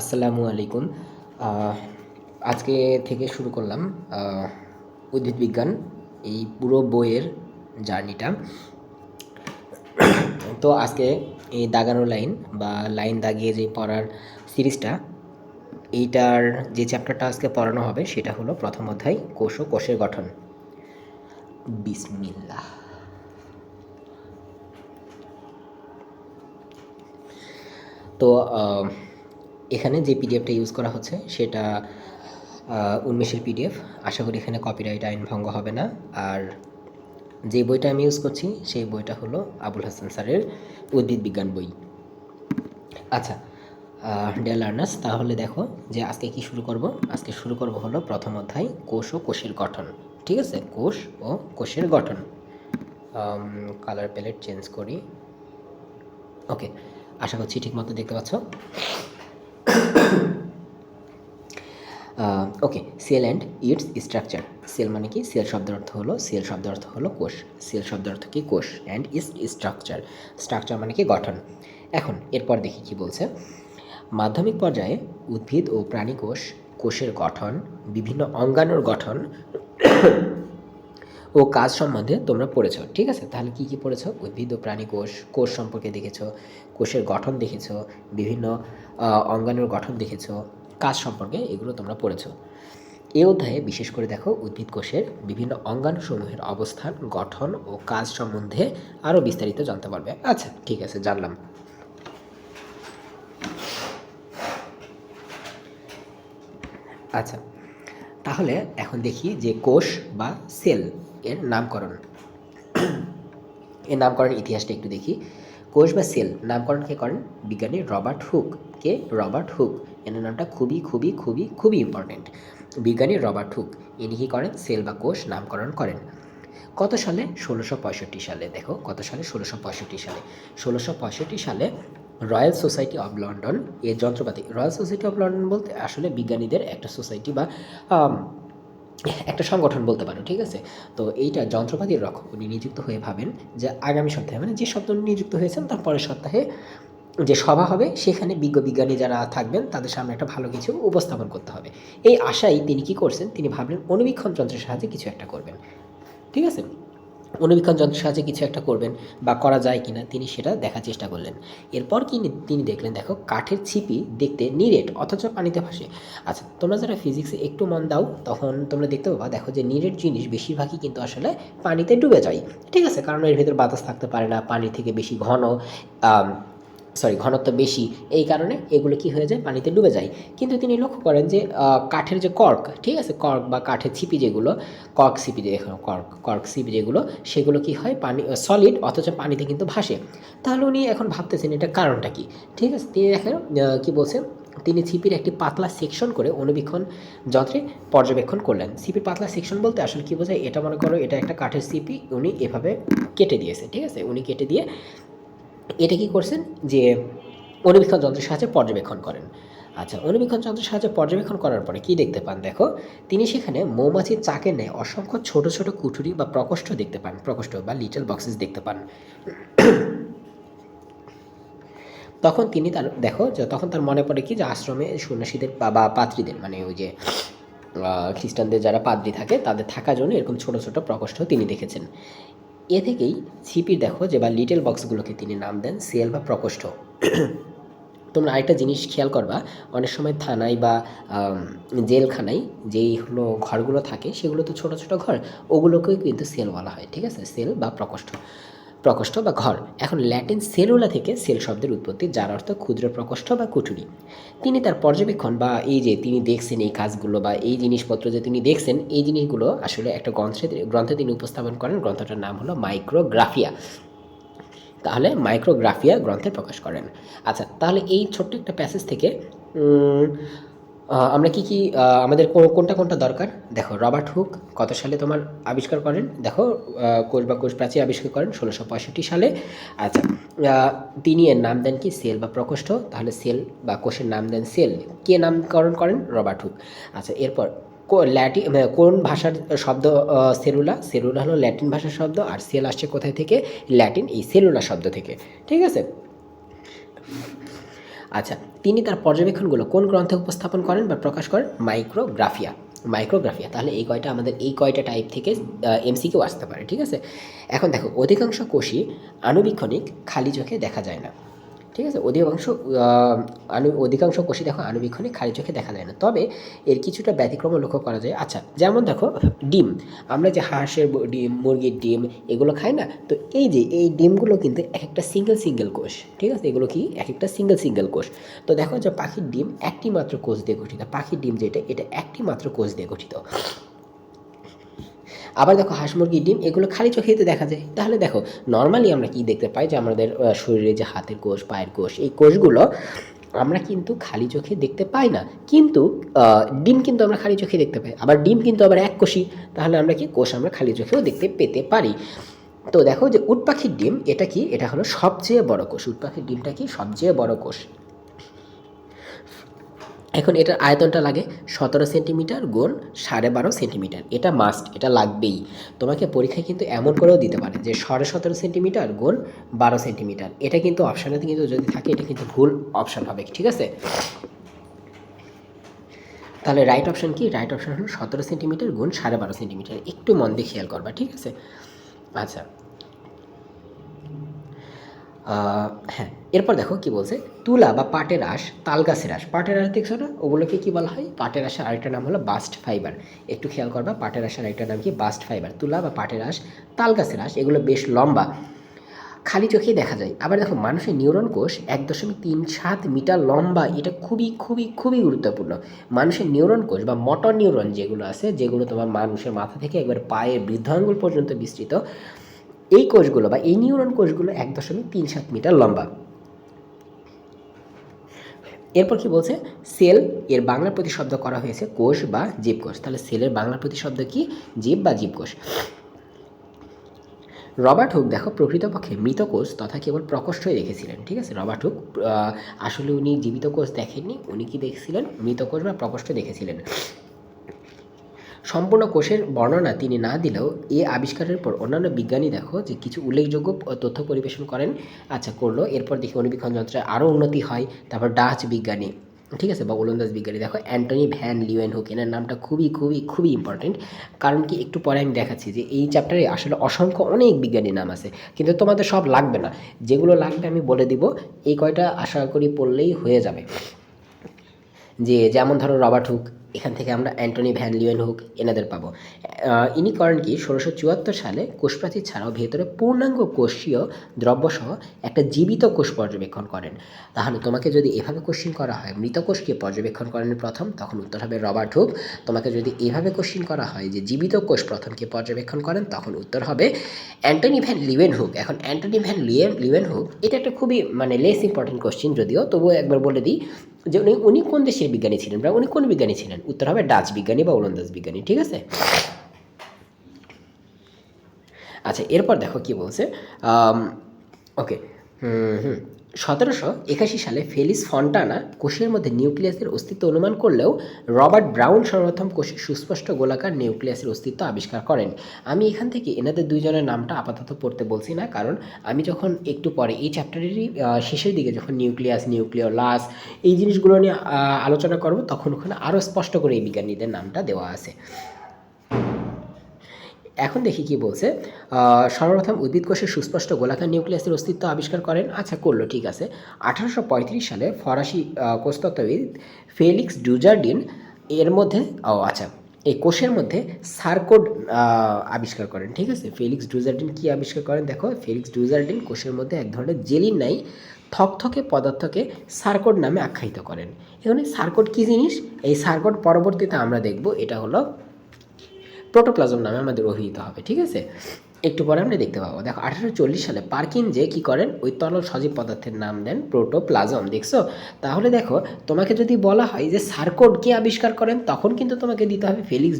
আসসালামু আলাইকুম। আহ, আজকে থেকে শুরু করলাম উদ্ভিদ বিজ্ঞান এই পুরো বইয়ের জার্নিটা। তো আজকে এই দাগানো লাইন বা লাইন দাগিয়ে যে পড়ার সিরিজটা, এইটার যে চ্যাপ্টারটা আজকে পড়ানো হবে সেটা হলো প্রথম অধ্যায় কোষ ও কোষের গঠন। বিসমিল্লাহ। তো এখানে যে পিডিএফটা ইউজ করা হচ্ছে সেটা উন্মেষের পিডিএফ। আশা করি এখানে কপিরাইট আইন ভঙ্গ হবে না। আর যে বইটা আমি ইউজ করছি সেই বইটা হলো আবুল হাসান স্যারের উদ্ভিদ বিজ্ঞান বই। আচ্ছা, ডিয়ার লার্নার্স, তাহলে দেখো যে আজকে কি শুরু করব। আজকে শুরু করব হলো প্রথম অধ্যায় কোষ ও কোষের গঠন। ঠিক আছে, কোষ ও কোষের গঠন। কালার প্যালেট চেঞ্জ করি। ওকে, আশা করছি ঠিকমতো দেখতে পাচ্ছ। Okay, cell and it's structure. Cell মানে কি? সেল শব্দের অর্থ হলো কোষ। সেল শব্দের অর্থ কি? কোষ। অ্যান্ড ইস স্ট্রাকচার, স্ট্রাকচার মানে কি? গঠন। এখন এরপর দেখি কি বলছে। মাধ্যমিক পর্যায়ে উদ্ভিদ ও প্রাণী কোষ, কোষের গঠন, বিভিন্ন অঙ্গাণুর গঠন ও কাজ সম্বন্ধে তোমরা পড়েছো। ঠিক আছে, তাহলে কি কি পড়েছো? উদ্ভিদ ও প্রাণী কোষ, কোষ সম্পর্কে দেখেছো, কোষের গঠন দেখেছো, বিভিন্ন অঙ্গাণুর গঠন দেখেছো, কাজ সম্পর্কে এগুলো তোমরা পড়েছো। এই অধ্যায়ে বিশেষ করে দেখো উদ্ভিদ কোষের বিভিন্ন অঙ্গাণুসমূহের অবস্থান, গঠন ও কাজ সম্বন্ধে আরও বিস্তারিত জানতে পারবে। আচ্ছা ঠিক আছে, জানলাম। আচ্ছা, তাহলে এখন দেখি যে কোষ বা সেল এর নামকরণ, এর নামকরণ ইতিহাসটা একটু দেখি। কোষ বা সেল নামকরণ কে করেন? বিজ্ঞানী রবার্ট হুক। কে? Robert Hooke. এনার নামটা খুবই খুবই খুবই খুবই ইম্পর্টেন্ট। বিজ্ঞানী রবার্ট হুক, ইনি কী করেন? সেল বা কোষ নামকরণ করেন। কত সালে? 1665 সালে। দেখো কত সালে? 1665 সালে। 1665 সালে রয়্যাল সোসাইটি অফ লন্ডন এর যন্ত্রপাতি, রয়্যাল সোসাইটি অফ লন্ডন বলতে আসলে বিজ্ঞানীদের একটা সোসাইটি বা একটা সংগঠন বলতে পারো। ঠিক আছে, তো এইটা যন্ত্রপাতির রক্ষক উনি নিযুক্ত হয়ে ভাবেন যে আগামী সপ্তাহে, মানে যে সপ্তাহে উনি নিযুক্ত হয়েছেন তার পরের সপ্তাহে যে সভা হবে সেখানে বিজ্ঞানী যারা থাকবেন তাদের সামনে একটা ভালো কিছু উপস্থাপন করতে হবে। এই আশায় তিনি কি করছেন? তিনি ভাবলেন অনুবীক্ষণ যন্ত্রের সাহায্যে কিছু একটা করবেন। ঠিক আছে, অনুবীক্ষণ যন্ত্রের সাহায্যে কিছু একটা করবেন বা করা যায় কিনা তিনি সেটা দেখার চেষ্টা করলেন। এরপর কি তিনি দেখলেন, দেখো কাঠের ছিপি দেখতে নিরেট অথচ পানিতে ভাসে। আচ্ছা, তোমরা যারা ফিজিক্সে একটু মন দাও তখন তোমরা দেখতে পাবা, দেখো যে নিরেট জিনিস বেশিরভাগই কিন্তু আসলে পানিতে ডুবে যায়। ঠিক আছে, কারণ এর ভিতর বাতাস থাকতে পারে না, পানি থেকে বেশি ঘন, ঘনত্ব বেশি, এই কারণে এগুলো কি হয়ে যায়? পানিতে ডুবে যায়। কিন্তু তিনি লক্ষ্য করেন যে কাঠের যে কর্ক, ঠিক আছে, কর্ক বা কাঠের ছিপি যেগুলো, কর্ক ছিপি যে কর্ক ছিপি যেগুলো, সেগুলো কি হয়? পানি সলিড অথচ পানিতে কিন্তু ভাসে। তাহলে উনি এখন ভাবতেছেন এটা কারণটা কি। ঠিক আছে, তিনি দেখেন কি বলছেন, তিনি ছিপির একটি পাতলা সেকশন করে অনুবীক্ষণ যন্ত্রে পর্যবেক্ষণ করলেন। ছিপির পাতলা সেকশন বলতে আসলে কি বোঝায়? এটা মনে করো এটা একটা কাঠের ছিপি, উনি এভাবে কেটে দিয়েছে। ঠিক আছে, উনি কেটে দিয়ে এটা কি করছেন যে অনুবীক্ষণ যন্ত্রের সাহায্যে পর্যবেক্ষণ করেন। আচ্ছা, অনুবীক্ষণ যন্ত্রের সাহায্যে পর্যবেক্ষণ করার পরে কি দেখতে পান? দেখো তিনি সেখানে মৌমাছির চাকের ন্যায় অসংখ্য ছোট ছোট কুঠুরি বা প্রকোষ্ঠ দেখতে পান, প্রকোষ্ঠ বা লিটল বক্সেস দেখতে পান। তখন তিনি তার দেখো যে তখন তার মনে পড়ে কি যে আশ্রমে সন্ন্যাসীদের বা পাত্রীদের, মানে ওই যে খ্রিস্টানদের যারা পাদ্রী থাকে তাদের থাকার জন্য এরকম ছোট ছোট প্রকোষ্ঠ তিনি দেখেছেন। এ থেকেই ছিপির দেখো যে বা লিটল বক্সগুলোকে তিনি নাম দেন সেল বা প্রকোষ্ঠ। তোমরা আরেকটা জিনিস খেয়াল করবা, অনেক সময় থানায় বা জেলখানায় যেই হলো ঘরগুলো থাকে সেগুলো তো ছোট ছোট ঘর, ওগুলোকেই কিন্তু সেল বলা হয়। ঠিক আছে, সেল বা প্রকোষ্ঠ, প্রকোষ্ঠ বা ঘর। এখন ল্যাটিন সেলুলা থেকে সেল শব্দের উৎপত্তি, যার অর্থ ক্ষুদ্র প্রকোষ্ঠ বা কুঠুরি। তিনি তার পর্যবেক্ষণ বা এই যে তিনি দেখছেন এই কাজগুলো বা এই জিনিসপত্র যে তিনি দেখছেন এই জিনিসগুলো আসলে একটা গ্রন্থে তিনি উপস্থাপন করেন। গ্রন্থটার নাম হলো মাইক্রোগ্রাফিয়া। তাহলে মাইক্রোগ্রাফিয়া গ্রন্থে প্রকাশ করেন। আচ্ছা, তাহলে এই ছোট্ট একটা প্যাসেজ থেকে আমরা কি কি আমাদের কোনটা কোনটা দরকার? দেখো রবার্ট হুক কত সালে তোমার আবিষ্কার করেন? দেখো কোষ বা কোষ প্রাচীর আবিষ্কার করেন 1665 সালে। আচ্ছা, তিনি এর নাম দেন কি? সেল বা প্রকোষ্ঠ। তাহলে সেল বা কোষের নাম দেন সেল। কে নামকরণ করেন? Robert Hooke. আচ্ছা, এরপর কোন ভাষার শব্দ? সেলুলা। সেলুলা হলো ল্যাটিন ভাষার শব্দ, আর সেল আসছে কোথায় থেকে? ল্যাটিন এই সেলুলা শব্দ থেকে। ঠিক আছে, আচ্ছা, তিনি তার পর্যবেক্ষণগুলো কোন গ্রন্থে উপস্থাপন করেন বা প্রকাশ করেন? মাইক্রোগ্রাফিয়া। মাইক্রোগ্রাফিয়া। তাহলে এই কয়টা টাইপ থেকে এমসিকিউ আসতে পারে, ঠিক আছে? এখন দেখো, অধিকাংশ কোষই আণুবীক্ষণিক খালি চোখে দেখা যায় না, ঠিক আছে? অধিকাংশ কোষই দেখো আণুবীক্ষণিক খালি চোখে দেখা যায় না, তবে এর কিছুটা ব্যতিক্রম লক্ষ্য করা যায়। আচ্ছা, যেমন দেখো ডিম, আমরা যে হাঁসের ডিম, মুরগির ডিম এগুলো খাই না, তো এই ডিমগুলো কিন্তু এক একটা সিঙ্গেল কোষ, ঠিক আছে? এগুলো কি এক একটা সিঙ্গেল কোষ। তো দেখো যে পাখির ডিম একটি মাত্র কোষ দিয়ে গঠিত, পাখির ডিম যেটা, এটা একটি মাত্র কোষ দিয়ে গঠিত। আবার দেখো হাঁস মুরগির ডিম এগুলো খালি চোখেই তো দেখা যায়। তাহলে দেখো নর্মালি আমরা কি দেখতে পাই, যে আমাদের শরীরে যে হাতের কোষ, পায়ের কোষ, এই কোষগুলো আমরা কিন্তু খালি চোখে দেখতে পাই না, কিন্তু ডিম কিন্তু আমরা খালি চোখে দেখতে পাই। আবার ডিম কিন্তু আবার এক কোষই, তাহলে আমরা কি কোষ আমরা খালি চোখেও দেখতে পেতে পারি। তো দেখো যে উট পাখির ডিম, এটা কি, এটা হলো সবচেয়ে বড় কোষ। উট পাখির ডিমটা কি সবচেয়ে বড় কোষ। এখন এটার আয়তনটা লাগে 17 সেন্টিমিটার গুণ 12.5 সেন্টিমিটার। এটা মাস্ট, এটা লাগবেই। তোমাকে পরীক্ষায় কিন্তু এমন করেও দিতে পারে যে 17.5 সেন্টিমিটার গুণ 12 সেন্টিমিটার। এটা কিন্তু অপশানে কিন্তু যদি থাকে, এটা কিন্তু ভুল অপশান হবে, ঠিক আছে? তাহলে রাইট অপশান কি? রাইট অপশান হলো 17 সেন্টিমিটার গুণ 12.5 সেন্টিমিটার। একটু মন দিয়ে খেয়াল করবা, ঠিক আছে? আচ্ছা, হ্যাঁ, এরপর দেখো কি বলছে, তুলা বা পাটের আঁশ, তাল গাছের আঁশ। পাটের আঁশ দেখছো না, ওগুলোকে কি বলা হয়? পাটের আঁশের আরেকটা নাম হলো বাস্ট ফাইবার। একটু খেয়াল করবা, পাটের আঁশের আরেকটা নাম কি? Bast fibre. তুলা বা পাটের আঁশ, তাল গাছের আঁশ, এগুলো বেশ লম্বা, খালি চোখেই দেখা যায়। আবার দেখো মানুষের নিউরন কোষ 1.37 মিটার লম্বা। এটা খুবই খুবই খুবই গুরুত্বপূর্ণ। মানুষের নিউরন কোষ বা মোটর নিউরন যেগুলো আছে, যেগুলো তোমার মানুষের মাথা থেকে একবার পায়ের বৃদ্ধাঙ্গুল পর্যন্ত বিস্তৃত, এই কোষগুলো বা এই নিউরন কোষগুলো 1.37 মিটার লম্বা। এরপর কি বলছে, সেল এর বাংলা প্রতিশব্দ করা হয়েছে কোষ বা জীবকোষ। তাহলে সেলের বাংলা প্রতিশব্দ কি? জীব বা জীবকোষ। রবার্ট হুক দেখো প্রকৃতপক্ষে মৃত কোষ তথা কেবল প্রকোষ্ঠই দেখেছিলেন, ঠিক আছে? রবার্ট হুক আসলে উনি জীবিত কোষ দেখেননি, উনি কি দেখছিলেন? মৃত কোষ বা প্রকোষ্ঠ দেখেছিলেন। সম্পূর্ণ কোষের বর্ণনা তিনি না দিলেও এ আবিষ্কারের পর অন্যান্য বিজ্ঞানী দেখো যে কিছু উল্লেখযোগ্য তথ্য পরিবেশন করেন। আচ্ছা, করলো। এরপর দেখি অণুবীক্ষণ যন্ত্রের আরও উন্নতি হয়। তারপর ডাচ বিজ্ঞানী, ঠিক আছে, বা ওলন্দাজ বিজ্ঞানী দেখো অ্যান্টনি ভ্যান লিউয়েনহুক, এনার নামটা খুবই খুবই খুবই ইম্পর্টেন্ট। কারণ কি, একটু পরে আমি দেখাচ্ছি যে এই চ্যাপ্টারে আসলে অসংখ্য অনেক বিজ্ঞানীর নাম আছে, কিন্তু তোমাদের সব লাগবে না। যেগুলো লাগবে আমি বলে দিব, এই কয়টা আশা করি পড়লেই হয়ে যাবে। যেমন ধরো রবার্ট হুক, এখান থেকে আমরা অ্যান্টনি ভ্যান লিউয়েনহুক এনাদের পাবো। ইনি করেন কি 1674 সালে কোষপ্রাচীর ছাড়াও ভেতরে পূর্ণাঙ্গ কোষীয় দ্রব্যসহ একটা জীবিত কোষ পর্যবেক্ষণ করেন। তাহলে তোমাকে যদি এভাবে কোশ্চিন করা হয় মৃত কোষকে পর্যবেক্ষণ করেন প্রথম, তখন উত্তর হবে রবার্ট হুক। তোমাকে যদি এভাবে কোশ্চিন করা হয় যে জীবিত কোষ প্রথমকে পর্যবেক্ষণ করেন, তখন উত্তর হবে অ্যান্টনি ভ্যান লিউয়েনহুক। এখন অ্যান্টনি ভ্যান লিউয়েনহুক এটা একটা খুবই মানে লেস ইম্পর্টেন্ট কোশ্চিন, যদিও তবুও একবার বলে দিই যে উনি কোন দেশের বিজ্ঞানী ছিলেন বা উনি কোন বিজ্ঞানী ছিলেন? উত্তর হবে ডাচ বিজ্ঞানী বা ওলন্দাজ বিজ্ঞানী, ঠিক আছে? আচ্ছা, এরপর দেখো কি বলছে। ওকে, 1781 সালে ফেলিস ফন্টানা কোষের মধ্যে নিউক্লিয়াসের অস্তিত্ব অনুমান করলেও রবার্ট ব্রাউন সর্বপ্রথম কোষে সুস্পষ্ট গোলাকার নিউক্লিয়াসের অস্তিত্ব আবিষ্কার করেন। আমি এখান থেকে এনাদের দুইজনের নামটা আপাতত পড়তে বলছি না, কারণ আমি যখন একটু পরে এই চ্যাপ্টারেরই শেষের দিকে যখন নিউক্লিয়াস, নিউক্লিওলাস এই জিনিসগুলো নিয়ে আলোচনা করব, তখন ওখানে আরও স্পষ্ট করে এই বিজ্ঞানীদের নামটা দেওয়া আছে। এখন দেখি কি বলছে। সর্বপ্রথম উদ্ভিদ কোষের সুস্পষ্ট গোলাকার নিউক্লিয়াসের অস্তিত্ব আবিষ্কার করেন। আচ্ছা, করলো, ঠিক আছে। 1835 সালে ফরাসি কোষতত্ত্ববিদ ফেলিক্স ডুজারডিন এর মধ্যে আচ্ছা, এই কোষের মধ্যে সার্কোড আবিষ্কার করেন, ঠিক আছে? ফেলিক্স ডুজারডিন কি আবিষ্কার করেন? দেখো, ফেলিক্স ডুজারডিন কোষের মধ্যে এক ধরনের জেলির নাই থকথকে পদার্থকে সার্কোড নামে আখ্যায়িত করেন। এখানে সার্কোড কী জিনিস? এই সার্কোড পরবর্তীতে আমরা দেখব, এটা হলো প্রোটোপ্লাজম নামে আমাদের অভিহিত হবে, ঠিক আছে? একটু পরে আমরা দেখতে পাবো। দেখো 1840 সালে পার্কিনজে কী করেন? ওই তরল সজীব পদার্থের নাম দেন প্রোটোপ্লাজম, দেখছো? তাহলে দেখো, তোমাকে যদি বলা হয় যে সার্কোড কে আবিষ্কার করেন, তখন কিন্তু তোমাকে দিতে হবে ফেলিক্স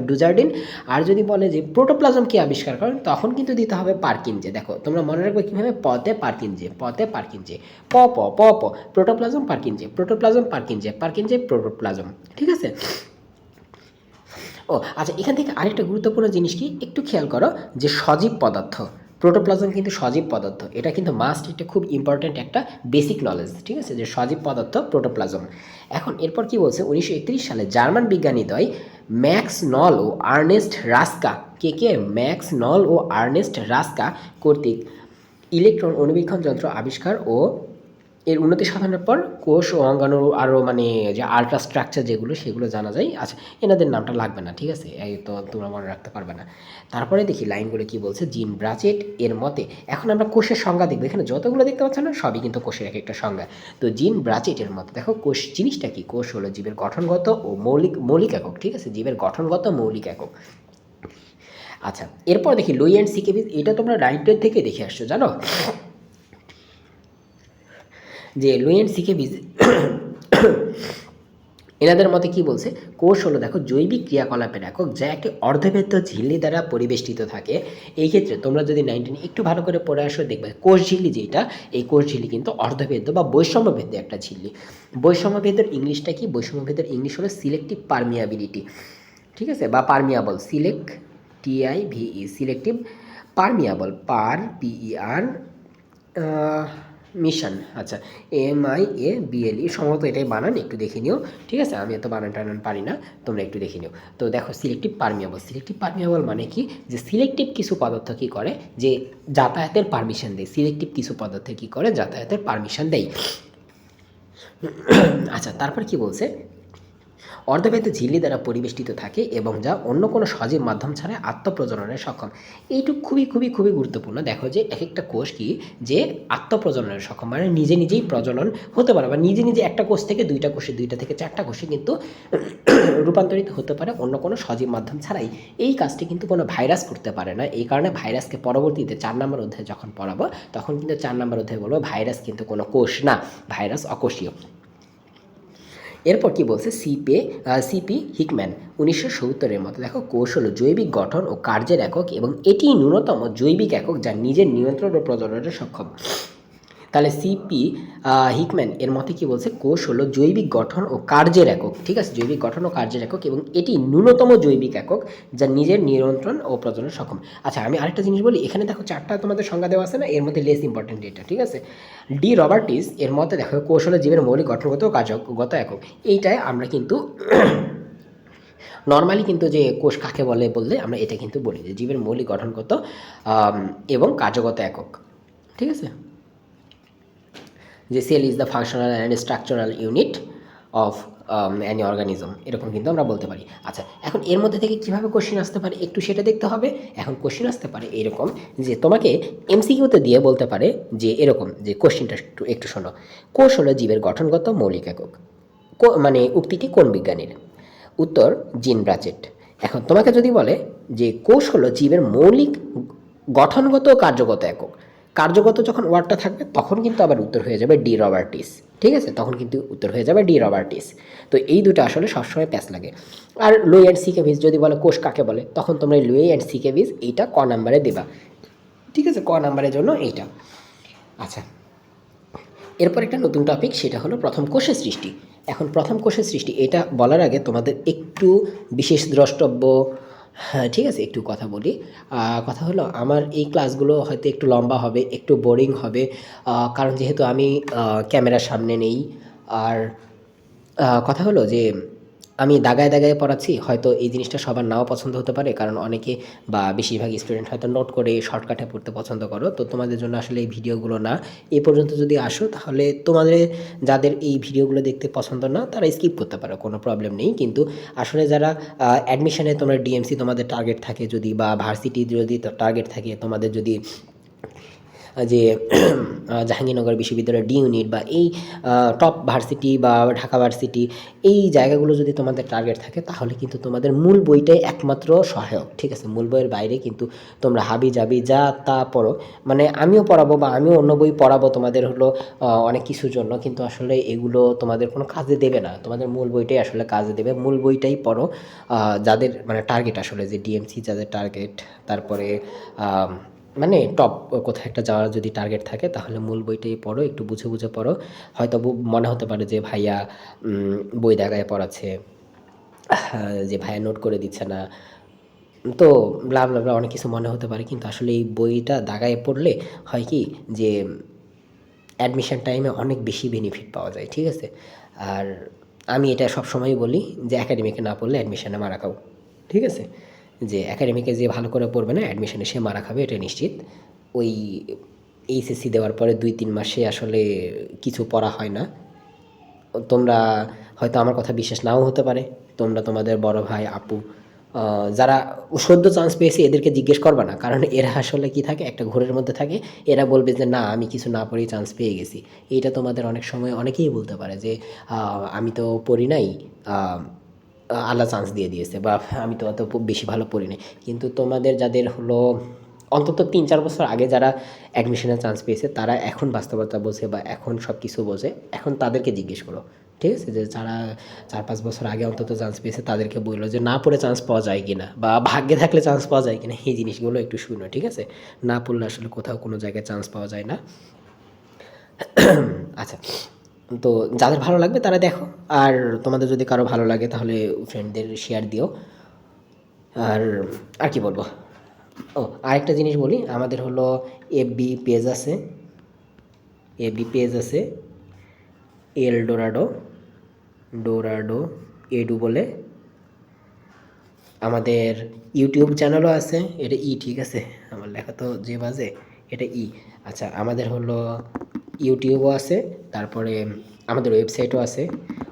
ডুজারডিন। আর যদি বলে যে প্রোটোপ্লাজম কে আবিষ্কার করেন, তখন কিন্তু দিতে হবে পার্কিনজে। দেখো তোমরা মনে রাখবে কীভাবে, পতে পার্কিনজে, পতে পার্কিনজে, প প প প প্রোটোপ্লাজম পার্কিনজে, প্রোটোপ্লাজম পার্কিনজে, পার্কিনজে প্রোটোপ্লাজম, ঠিক আছে? ও আচ্ছা, এখান থেকে আরেকটা গুরুত্বপূর্ণ জিনিস কি একটু খেয়াল করো, যে সজীব পদার্থ, প্রোটোপ্লাজম কিন্তু সজীব পদার্থ, এটা কিন্তু মাস্ট, এটা খুব ইম্পর্ট্যান্ট একটা বেসিক নলেজ, ঠিক আছে, যে সজীব পদার্থ প্রোটোপ্লাজম। এখন এরপর কি বলছে, 1931 সালে জার্মান বিজ্ঞানীদ্বয় ম্যাক্স নল ও আর্নেস্ট রাস্কা, কে ম্যাক্স নল ও আর্নেস্ট রাস্কা কর্তৃক ইলেকট্রন অণুবীক্ষণ যন্ত্র আবিষ্কার ও এর উন্নতি সাধনের পর কোষ ও অঙ্গাণু আরও মানে যে আল্ট্রা স্ট্রাকচার যেগুলো সেগুলো জানা যায়। আচ্ছা, এনাদের নামটা লাগবে না, ঠিক আছে, এই তো তোমরা মনে রাখতে পারবে না। তারপরে দেখি লাইনগুলো কি বলছে, জিন ব্রাচেট এর মতে, এখন আমরা কোষের সংজ্ঞা দেখবো, এখানে যতগুলো দেখতে পাচ্ছ না সবই কিন্তু কোষের এক একটা সংজ্ঞা। তো জিন ব্রাচেট এর মতে দেখো, কোষ জিনিসটা কি, কোষ হলো জীবের গঠনগত ও মৌলিক একক, ঠিক আছে, জীবের গঠনগত মৌলিক একক। আচ্ছা, এরপর দেখি লুই অ্যান্ড সিকেভিজ, এটা তোমরা 9 থেকে দেখে আসছো জানো, যে লুই অ্যান্ড সিকেভিজ এনাদের মতে কি বলছে, কোষ হলো দেখো জৈবিক ক্রিয়াকলাপের একক যা একটি অর্ধভেদ্য ঝিল্লি দ্বারা পরিবেষ্টিত থাকে। এই ক্ষেত্রে তোমরা যদি 19 একটু ভালো করে পড়ে আসো দেখবে কোষ ঝিল্লি যেটা, এই কোষ ঝিল্লি কিন্তু অর্ধভেদ্য বা বৈষম্যভেদ্য একটা ঝিল্লি। বৈষম্যভেদ্যের ইংলিশটা কি, বৈষম্যভেদ্যের ইংলিশ হলো সিলেক্টিভ পারমিয়াবিলিটি, ঠিক আছে, বা permeable, selective permeable, PER mission, আচ্ছা, MIABLE সম্ভবত এটাই বানান, একটু দেখে নিও, ঠিক আছে, আমি এত বানান টানান পারি না, তোমরা একটু দেখে নিও। তো দেখো সিলেক্টিভ পারমিয়াবল মানে কি, যে সিলেক্টিভ কিছু পদার্থ কী করে, যে যাতায়াতের পারমিশন দেয়, সিলেক্টিভ কিছু পদার্থ কী করে, যাতায়াতের পারমিশন দেয়। আচ্ছা, তারপর কি বলছে, অর্ধভেদ্য ঝিল্লি দ্বারা পরিবেষ্টিত থাকে এবং যা অন্য কোনো সজীব মাধ্যম ছাড়া আত্মপ্রজননে সক্ষম। এইটুকু খুবই খুবই খুবই গুরুত্বপূর্ণ। দেখো যে এক একটা কোষ কি, যে আত্মপ্রজননে সক্ষম, মানে নিজে নিজেই প্রজনন হতে পারে, বা নিজে নিজে একটা কোষ থেকে দুইটা কোষে, দুইটা থেকে চারটা কোষে কিন্তু রূপান্তরিত হতে পারে অন্য কোনো সজীব মাধ্যম ছাড়াই। এই কাজটি কিন্তু কোনো ভাইরাস করতে পারে না। এই কারণে ভাইরাসকে পরবর্তীতে 4 নম্বর অধ্যায়ে যখন পড়াবো তখন কিন্তু 4 নম্বর অধ্যায়ে বলবো ভাইরাস কিন্তু কোনো কোষ না, ভাইরাস অকোষীয়। এরপর কি বলছে, সিপি হিকম্যান 1970-এর মতো দেখো, কোষ হলো জৈবিক গঠন ও কার্যের একক এবং এটি ন্যূনতম জৈবিক একক যা নিজের নিয়ন্ত্রণ ও প্রজননে সক্ষম। তাহলে হিকম্যান এর মতে কি বলছে, কোষ হলো জৈবিক গঠন ও কার্যের একক, ঠিক আছে, জৈবিক গঠন ও কার্যের একক এবং এটি ন্যূনতম জৈবিক একক যা নিজের নিয়ন্ত্রণ ও প্রজননে সক্ষম। আচ্ছা, আমি আরেকটা জিনিস বলি, এখানে দেখো 4টা তোমাদের সংজ্ঞা দেওয়া আছে না, এর মধ্যে লেস ইম্পর্টেন্ট এটা, ঠিক আছে। ডি রবার্টিস এর মতে দেখো, কোষ হলো জীবের মৌলিক গঠনগত ও কার্যগত একক। এইটাই আমরা কিন্তু নর্মালি কিন্তু যে কোষ কাকে বললে আমরা এটা কিন্তু বলি যে জীবের মৌলিক গঠনগত এবং কার্যগত একক, ঠিক আছে, যে cell is the functional and structural unit of any organism, এরকম কিন্তু আমরা বলতে পারি। আচ্ছা, এখন এর মধ্যে থেকে কীভাবে কোশ্চেন আসতে পারে একটু সেটা দেখতে হবে। এখন কোশ্চেন আসতে পারে এরকম, যে তোমাকে MCQতে দিয়ে বলতে পারে যে এরকম, যে কোশ্চেনটা একটু শোনো, কোষ হলো জীবের গঠনগত মৌলিক একক, মানে উক্তিটি কোন বিজ্ঞানীর? উত্তর, জিন ব্রাচেট। এখন তোমাকে যদি বলে যে কোষ হলো জীবের মৌলিক গঠনগত ও কার্যগত একক, কার্যগত যখন ওয়ার্ডটা থাকবে তখন কিন্তু আবার উত্তর হয়ে যাবে ডি রবার্টিস, ঠিক আছে, তখন কিন্তু উত্তর হয়ে যাবে ডি রবার্টিস। তো এই দুটো আসলে সবসময় প্যাচ লাগে। আর লুই অ্যান্ড সিকেভিজ যদি বলে কোষ কাকে বলে, তখন তোমরা লুই অ্যান্ড সিকেভিজ এইটা ক নাম্বারে দেবা, ঠিক আছে, ক নাম্বারের জন্য এইটা। আচ্ছা, এরপর একটা নতুন টপিক, সেটা হলো প্রথম কোষের সৃষ্টি। এখন প্রথম কোষের সৃষ্টি এটা বলার আগে তোমাদের একটু বিশেষ দ্রষ্টব্য, হ্যাঁ ঠিক আছে, একটু কথা বলি। কথা হলো, আমার এই ক্লাসগুলো হয়তো একটু লম্বা হবে, একটু বোরিং হবে, কারণ যেহেতু আমি ক্যামেরার সামনে নেই। আর কথা হলো যে আমি দাগায় দাগায় পড়াচ্ছি, হয়তো এই জিনিসটা সবার নাও পছন্দ হতে পারে, কারণ অনেকে বা বেশিরভাগ স্টুডেন্ট হয়তো নোট করে শর্টকাটে পড়তে পছন্দ করো। তো তোমাদের জন্য আসলে এই ভিডিওগুলো না। এই পর্যন্ত যদি আসো তাহলে তোমাদের, যাদের এই ভিডিওগুলো দেখতে পছন্দ না তারা স্কিপ করতে পারো, কোনো প্রবলেম নেই। কিন্তু আসলে যারা অ্যাডমিশনে তোমরা ডিএমসি তোমাদের টার্গেট থাকে যদি, বা ভার্সিটি যদি টার্গেট থাকে তোমাদের, যদি যে জাহাঙ্গীরনগর বিশ্ববিদ্যালয়ের ডি ইউনিট বা এই টপ ভার্সিটি বা ঢাকা ভার্সিটি, এই জায়গাগুলো যদি তোমাদের টার্গেট থাকে তাহলে কিন্তু তোমাদের মূল বইটাই একমাত্র সহায়ক, ঠিক আছে। মূল বইয়ের বাইরে কিন্তু তোমরা হাবি যাবি যা তা পড়ো, মানে আমিও পড়াবো বা আমিও অন্য বই পড়াবো তোমাদের হলো অনেক কিছুর জন্য, কিন্তু আসলে এগুলো তোমাদের কোনো কাজে দেবে না, তোমাদের মূল বইটাই আসলে কাজে দেবে। মূল বইটাই পড়ো, যাদের মানে টার্গেট আসলে যে ডিএমসি যাদের টার্গেট, তারপরে মানে টপ কোথাও একটা যাওয়ার যদি টার্গেট থাকে তাহলে মূল বইটাই পড়ো, একটু বুঝে বুঝে পড়ো। হয়তো মনে হতে পারে যে ভাইয়া বই দেখায় পড়াচ্ছে, যে ভাইয়া নোট করে দিচ্ছে না, তো ব্লা ব্লা ব্লা অনেক কিছু মনে হতে পারে, কিন্তু আসলে এই বইটা দাগায় পড়লে হয় কি যে অ্যাডমিশন টাইমে অনেক বেশি বেনিফিট পাওয়া যায়, ঠিক আছে? আর আমি এটা সবসময়ই বলি যে একাডেমিকে না পড়লে অ্যাডমিশনে মারা খাও, ঠিক আছে? যে একাডেমিকে যে ভালো করে পড়বে না অ্যাডমিশনে সে মারা খাবে, এটা নিশ্চিত। ওই এইচএসসি দেওয়ার পরে 2-3 মাসে আসলে কিছু পড়া হয় না। তোমরা হয়তো আমার কথা বিশ্বাস নাও হতে পারে, তোমরা তোমাদের বড় ভাই আপু যারা সদ্য চান্স পেয়েছে এদেরকে জিজ্ঞেস করবা না, কারণ এরা আসলে কি থাকে একটা ঘোরের মধ্যে থাকে। এরা বলবে যে না আমি কিছু না পড়েই চান্স পেয়ে গেছি। এইটা তোমাদের অনেক সময় অনেকেই বলতে পারে যে আমি তো পড়ি নাই, আহ, আল্লাহ চান্স দিয়ে দিয়েছে, বা আমি তো অত বেশি ভালো পড়ি নাই। কিন্তু তোমাদের যাদের হলো অন্তত 3-4 বছর আগে যারা অ্যাডমিশনের চান্স পেয়েছে তারা এখন বাস্তবতা বোঝে বা এখন সব কিছু বোঝে, এখন তাদেরকে জিজ্ঞেস করো, ঠিক আছে? যে যারা 4-5 বছর আগে অন্তত চান্স পেয়েছে তাদেরকে বললো যে না পড়ে চান্স পাওয়া যায় কিনা, বা ভাগ্যে থাকলে চান্স পাওয়া যায় কিনা, এই জিনিসগুলো একটু শুনো, ঠিক আছে? না পড়লে আসলে কোথাও কোনো জায়গায় চান্স পাওয়া যায় না। আচ্ছা, তো যাদের ভালো লাগবে তারা দেখো, আর তোমাদের যদি কারো ভালো লাগে তাহলে ফ্রেন্ডদের শেয়ার দিও। আর আর কি বলবো, ও আরেকটা জিনিস বলি, আমাদের হলো এফবি পেজ আছে, এফবি পেজ আছে এল ডোরাডো, ডোরাডো এডু বলে। আমাদের ইউটিউব চ্যানেলও আছে, এটা ই, ঠিক আছে? আমার লেখা তো যে বাজে, এটা ই। আচ্ছা, আমাদের হলো ইউটিউবও আছে, তারপরে আমাদের ওয়েবসাইটও আছে।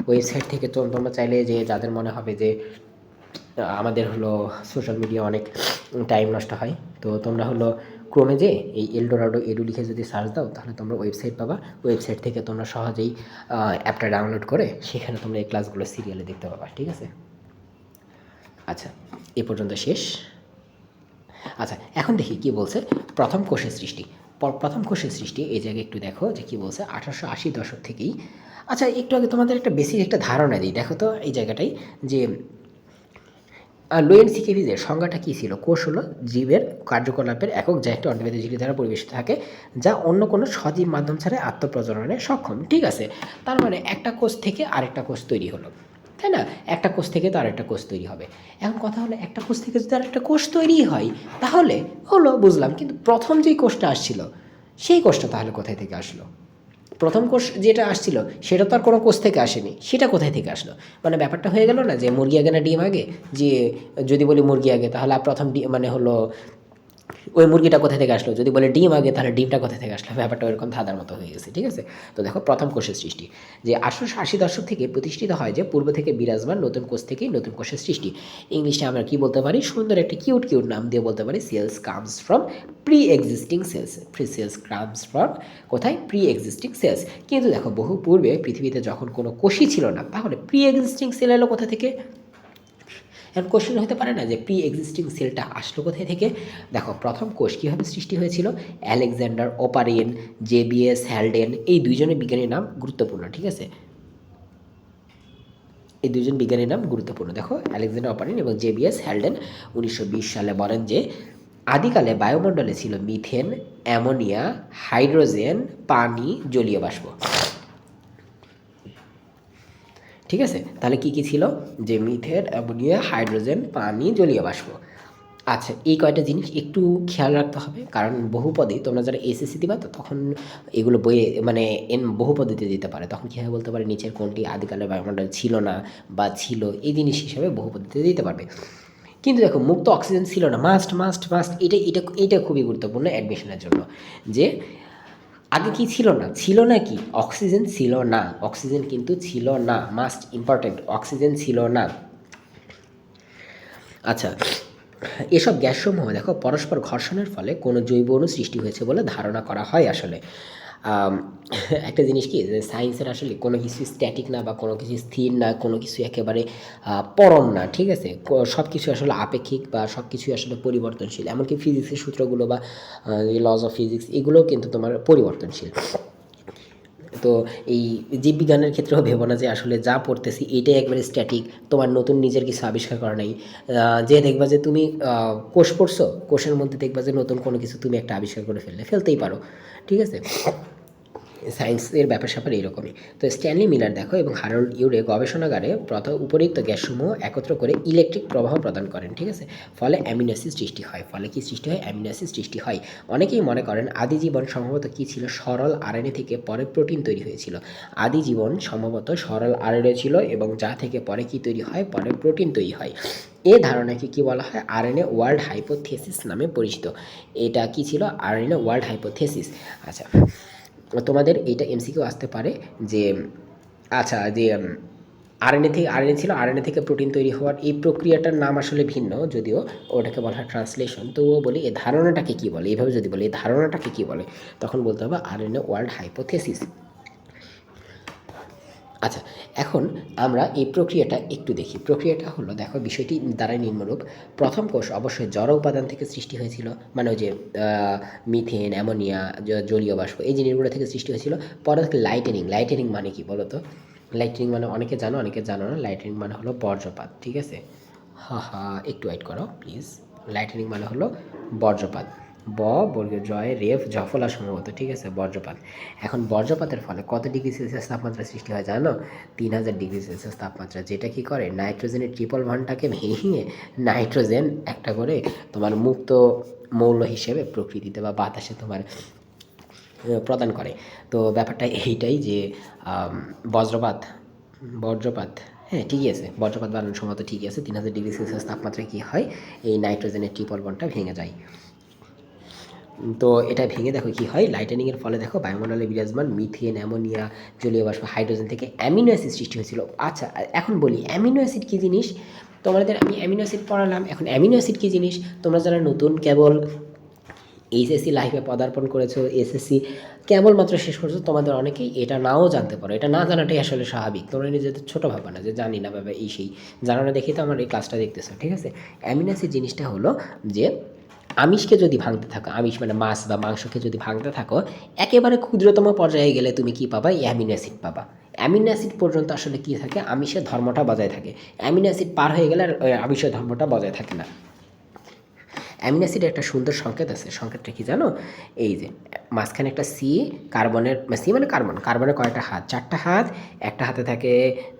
ওয়েবসাইট থেকে তো তোমরা চাইলে যে যাদের মনে হবে যে আমাদের হলো সোশ্যাল মিডিয়া অনেক টাইম নষ্ট হয়, তো তোমরা হলো ক্রোমে যে এই এলডোরাডো এডু লিখে যদি সার্চ দাও তাহলে তোমরা ওয়েবসাইট পাবা। ওয়েবসাইট থেকে তোমরা সহজেই অ্যাপটা ডাউনলোড করে সেখানে তোমরা এই ক্লাসগুলো সিরিয়ালে দেখতে পাবা, ঠিক আছে? আচ্ছা, এ পর্যন্ত শেষ। আচ্ছা, এখন দেখি কি বলছে প্রথম কোষের সৃষ্টি। প্রথম কোষের সৃষ্টি এই জায়গায় একটু দেখো যে কি বলছে 1880 দশক থেকেই। আচ্ছা, একটু আগে তোমাদের একটা বেসিক একটা ধারণা দিই, দেখো তো এই জায়গাটাই যে লোয়েন সিকেভিজের সংজ্ঞাটা কী ছিল? কোষ হলো জীবের কার্যকলাপের একক, যা একটি অন্ডবিন্দু ঝিল্লি দ্বারা পরিবেষ্টিত থাকে, যা অন্য কোনো সজীব মাধ্যম ছাড়া আত্মপ্রজননে সক্ষম, ঠিক আছে? তার মানে একটা কোষ থেকে আরেকটা কোষ তৈরি হলো, তাই না? একটা কোষ থেকে তো আরেকটা কোষ তৈরি হবে। এখন কথা হলো একটা কোষ থেকে যদি আরেকটা কোষ তৈরি হয় তাহলে হলো বুঝলাম, কিন্তু প্রথম যেই কোষটা আসছিল সেই কোষটা তাহলে কোথায় থেকে আসলো? প্রথম কোষ যেটা আসছিল সেটা তো আর কোনো কোষ থেকে আসেনি, সেটা কোথায় থেকে আসলো? মানে ব্যাপারটা হয়ে গেল না যে মুরগি আগে না ডিম আগে? যে যদি বলি মুরগি আগে তাহলে প্রথম মানে হলো ওই মুরগিটা কোথা থেকে আসলো? যদি বলে ডিম আগে তাহলে ডিমটা কোথা থেকে আসলো? ব্যাপারটা ওইরকম ধাঁধার মতো হয়ে গেছে, ঠিক আছে? তো দেখো প্রথম কোষের সৃষ্টি যে 1880 দশক থেকে প্রতিষ্ঠিত হয় যে পূর্ব থেকে বিরাজমান নতুন কোষ থেকেই নতুন কোষের সৃষ্টি। ইংলিশে আমরা কি বলতে পারি? সুন্দর একটা কিউট কিউট নাম দিয়ে বলতে পারি cells comes from pre existing cells. Free cells comes from কোথায়? Pre existing cells. কিন্তু দেখো বহু পূর্বে পৃথিবীতে যখন কোনো কোষই ছিল না তাহলে প্রি এক্সিস্টিং সেল এলো কোথা থেকে? এখন কোশ্চেন হতে পারে না যে প্রি এক্সিস্টিং সেলটা আসলো কোথায় থেকে? দেখো প্রথম কোষ কীভাবে সৃষ্টি হয়েছিল? আলেকজান্ডার ওপারেন, জেবিএস হ্যালডেন, এই দুইজনের বিজ্ঞানীর নাম গুরুত্বপূর্ণ, ঠিক আছে? এই দুজন বিজ্ঞানীর নাম গুরুত্বপূর্ণ, দেখো আলেকজান্ডার ওপারেন এবং জেবিএস হ্যালডেন 1920 সালে বলেন যে আদিকালে বায়ুমণ্ডলে ছিল মিথেন, অ্যামোনিয়া, হাইড্রোজেন, পানি, জলীয় বাষ্প, ঠিক আছে? তাহলে কি কি ছিল? যে মিথেন, অ্যামোনিয়া, হাইড্রোজেন, পানি, জলীয় বাষ্প। আচ্ছা, এই কয়টা জিনিস একটু খেয়াল রাখতে হবে, কারণ বহুপদী তোমরা যারা এসএসসি দিবা তো তখন এগুলো বইয়ে মানে বহুপদীতে দিতে পারে, তখন কীভাবে বলতে পারে নিচের কোনটি আদিকালের বায়ুমণ্ডল ছিল না বা ছিল, এই জিনিস হিসাবে বহুপদীতে দিতে পারবে। কিন্তু দেখো মুক্ত অক্সিজেন ছিল না, মাস্ট মাস্ট মাস্ট, এটা খুবই গুরুত্বপূর্ণ অ্যাডমিশনের জন্য। যে আগে কি ছিল না? ছিল না কি? অক্সিজেন ছিল না, অক্সিজেন কিন্তু ছিল না, মাস্ট ইম্পর্টেন্ট, অক্সিজেন ছিল না। আচ্ছা, এসব গ্যাসসমূহ দেখো পরস্পর ঘর্ষণের ফলে কোনো জৈব অণু সৃষ্টি হয়েছে বলে ধারণা করা হয় আসলে। আম, একটা জিনিস কি যে সায়েন্সের আসলে কোনো কিছু স্ট্যাটিক না বা কোনো কিছু স্থির না, কোনো কিছু একেবারে পরম না, ঠিক আছে? সব কিছু আসলে আপেক্ষিক বা সব কিছুই আসলে পরিবর্তনশীল, এমনকি ফিজিক্সের সূত্রগুলো বা লজ অফ ফিজিক্স এগুলোও কিন্তু তোমার পরিবর্তনশীল। তো এই জীববিজ্ঞানের ক্ষেত্রেও ভেবো না যে আসলে যা পড়তেছি এইটাই একবারে স্ট্যাটিক, তোমার নতুন নিজের কিছু আবিষ্কার করা নাই। যে দেখবা যে তুমি কোষ পড়ছো, কোষের মধ্যে দেখবা যে নতুন কোনো কিছু তুমি একটা আবিষ্কার করে ফেলতেই পারো, ঠিক আছে? সায়েন্সের ব্যাপার-স্যাপার এরকমই। তো স্ট্যানলি মিলার দেখো এবং হারল্ড ইউরে গবেষণাগারে উপরিউক্ত গ্যাসসমূহ একত্র করে ইলেকট্রিক প্রবাহ প্রদান করেন, ঠিক আছে? ফলে অ্যামিনো অ্যাসিড সৃষ্টি হয়। ফলে কি সৃষ্টি হয়? অ্যামিনো অ্যাসিড সৃষ্টি হয়। অনেকেই মনে করেন আদি জীবন সম্ভবত কী ছিল? সরল আরএনএ থেকে পরে প্রোটিন তৈরি হয়েছিল। আদি জীবন সম্ভবত সরল আরএনএ ছিল এবং যা থেকে পরে কি তৈরি হয়? পরে প্রোটিন তৈরি হয়। এ ধারণাকে কি বলা হয়? আরএনএ ওয়ার্ল্ড হাইপোথেসিস নামে পরিচিত। এটা কি ছিল? RNA world hypothesis. আচ্ছা, তোমাদের এইটা এমসিকিউ আসতে পারে যে আচ্ছা যে আরএনএ ছিল, আরএনএ থেকে প্রোটিন তৈরি হওয়ার এই প্রক্রিয়াটার নাম আসলে ভিন্ন, যদিও ওটাকে বলা হয় ট্রান্সলেশন। তবুও বলি এই ধারণাটাকে কী বলে? এইভাবে যদি বলি এই ধারণাটাকে কী বলে, তখন বলতে হবে আরএনএ ওয়ার্ল্ড হাইপোথেসিস। আচ্ছা, এখন আমরা এই প্রক্রিয়াটা একটু দেখি। প্রক্রিয়াটা হলো, দেখো বিষয়টি দ্বারাই নিম্নরূপ। প্রথম কোষ অবশ্যই জড় উপাদান থেকে সৃষ্টি হয়েছিল, মানে ওই যে মিথেন, অ্যামোনিয়া, জলীয় বাষ্প, এই জিনিসগুলো থেকে সৃষ্টি হয়েছিল। পরে লাইটেনিং। লাইটেনিং মানে কি বলো তো? লাইটেনিং মানে অনেকে জানো, অনেকে জানো না। লাইটেনিং মানে হলো বর্জ্যপাত, ঠিক আছে? একটু ওয়েট করো প্লিজ। লাইটেনিং মানে হলো বর্জ্যপাত। ব বর্গীয় জয় রেফ জফলা সম্ভবত, ঠিক আছে? বজ্রপাত। এখন বজ্রপাতের ফলে কত ডিগ্রি সেলসিয়াস তাপমাত্রা সৃষ্টি হয় জানো? 3000 ডিগ্রি সেলসিয়াস তাপমাত্রা, যেটা কি করে নাইট্রোজেনের ট্রিপল বন্ডটাকে ভেঙে নাইট্রোজেন একটা করে তোমার মুক্ত মৌল হিসেবে প্রকৃতিতে বা বাতাসে তোমার প্রদান করে। তো ব্যাপারটা এইটাই যে বজ্রপাত বজ্রপাত হ্যাঁ, ঠিকই আছে। বজ্রপাত বানানোর সময় তো ঠিকই আছে। 3000 ডিগ্রি সেলসিয়াস তাপমাত্রায় কী হয়? এই নাইট্রোজেনের ট্রিপল বন্ডটা ভেঙে যায়। তো এটা ভেঙে দেখো কি হয়, লাইটেনিংয়ের ফলে দেখো বায়ুমণ্ডলে বিরাজমান মিথেন, অ্যামোনিয়া, জলীয় বাষ্প, হাইড্রোজেন থেকে অ্যামিনো অ্যাসিড সৃষ্টি হয়েছিল। আচ্ছা, এখন বলি অ্যামিনো অ্যাসিড কী জিনিস? তোমাদের আমি অ্যামিনো অ্যাসিড পড়ালাম, এখন অ্যামিনো অ্যাসিড কী জিনিস? তোমরা যারা নতুন কেবল এইচএসসি লাইফে পদার্পণ করেছো, এসএসসি কেবলমাত্র শেষ করছো, তোমাদের অনেকেই এটা নাও জানতে পারো। এটা না জানাটাই আসলে স্বাভাবিক। তোমরা নিজেদের ছোটো ভাবা না যে জানি না বাবা এই সেই, জানো না দেখেই তো আমার এই ক্লাসটা দেখতেছো, ঠিক আছে? অ্যামিনো অ্যাসিড জিনিসটা হলো যে আমিষকে যদি ভাঙতে থাকো, আমিষ মানে মাছ বা মাংসকে যদি ভাঙতে থাকো, একেবারে ক্ষুদ্রতম পর্যায়ে গেলে তুমি কি পাবা? অ্যামিনো অ্যাসিড পাবা। অ্যামিনো অ্যাসিড পর্যন্ত আসলে কী থাকে? আমিষের ধর্মটা বজায় থাকে। অ্যামিনো অ্যাসিড পার হয়ে গেলে আর আমিষের ধর্মটা বজায় থাকে না। অ্যামিনো অ্যাসিডের একটা সুন্দর সংকেত আছে। সংকেতটা কি জানো? এই যে মাঝখানে একটা সি, কার্বনের সি মানে কার্বন, কার্বনের কয়টা হাত? 4টা হাত। একটা হাতে থাকে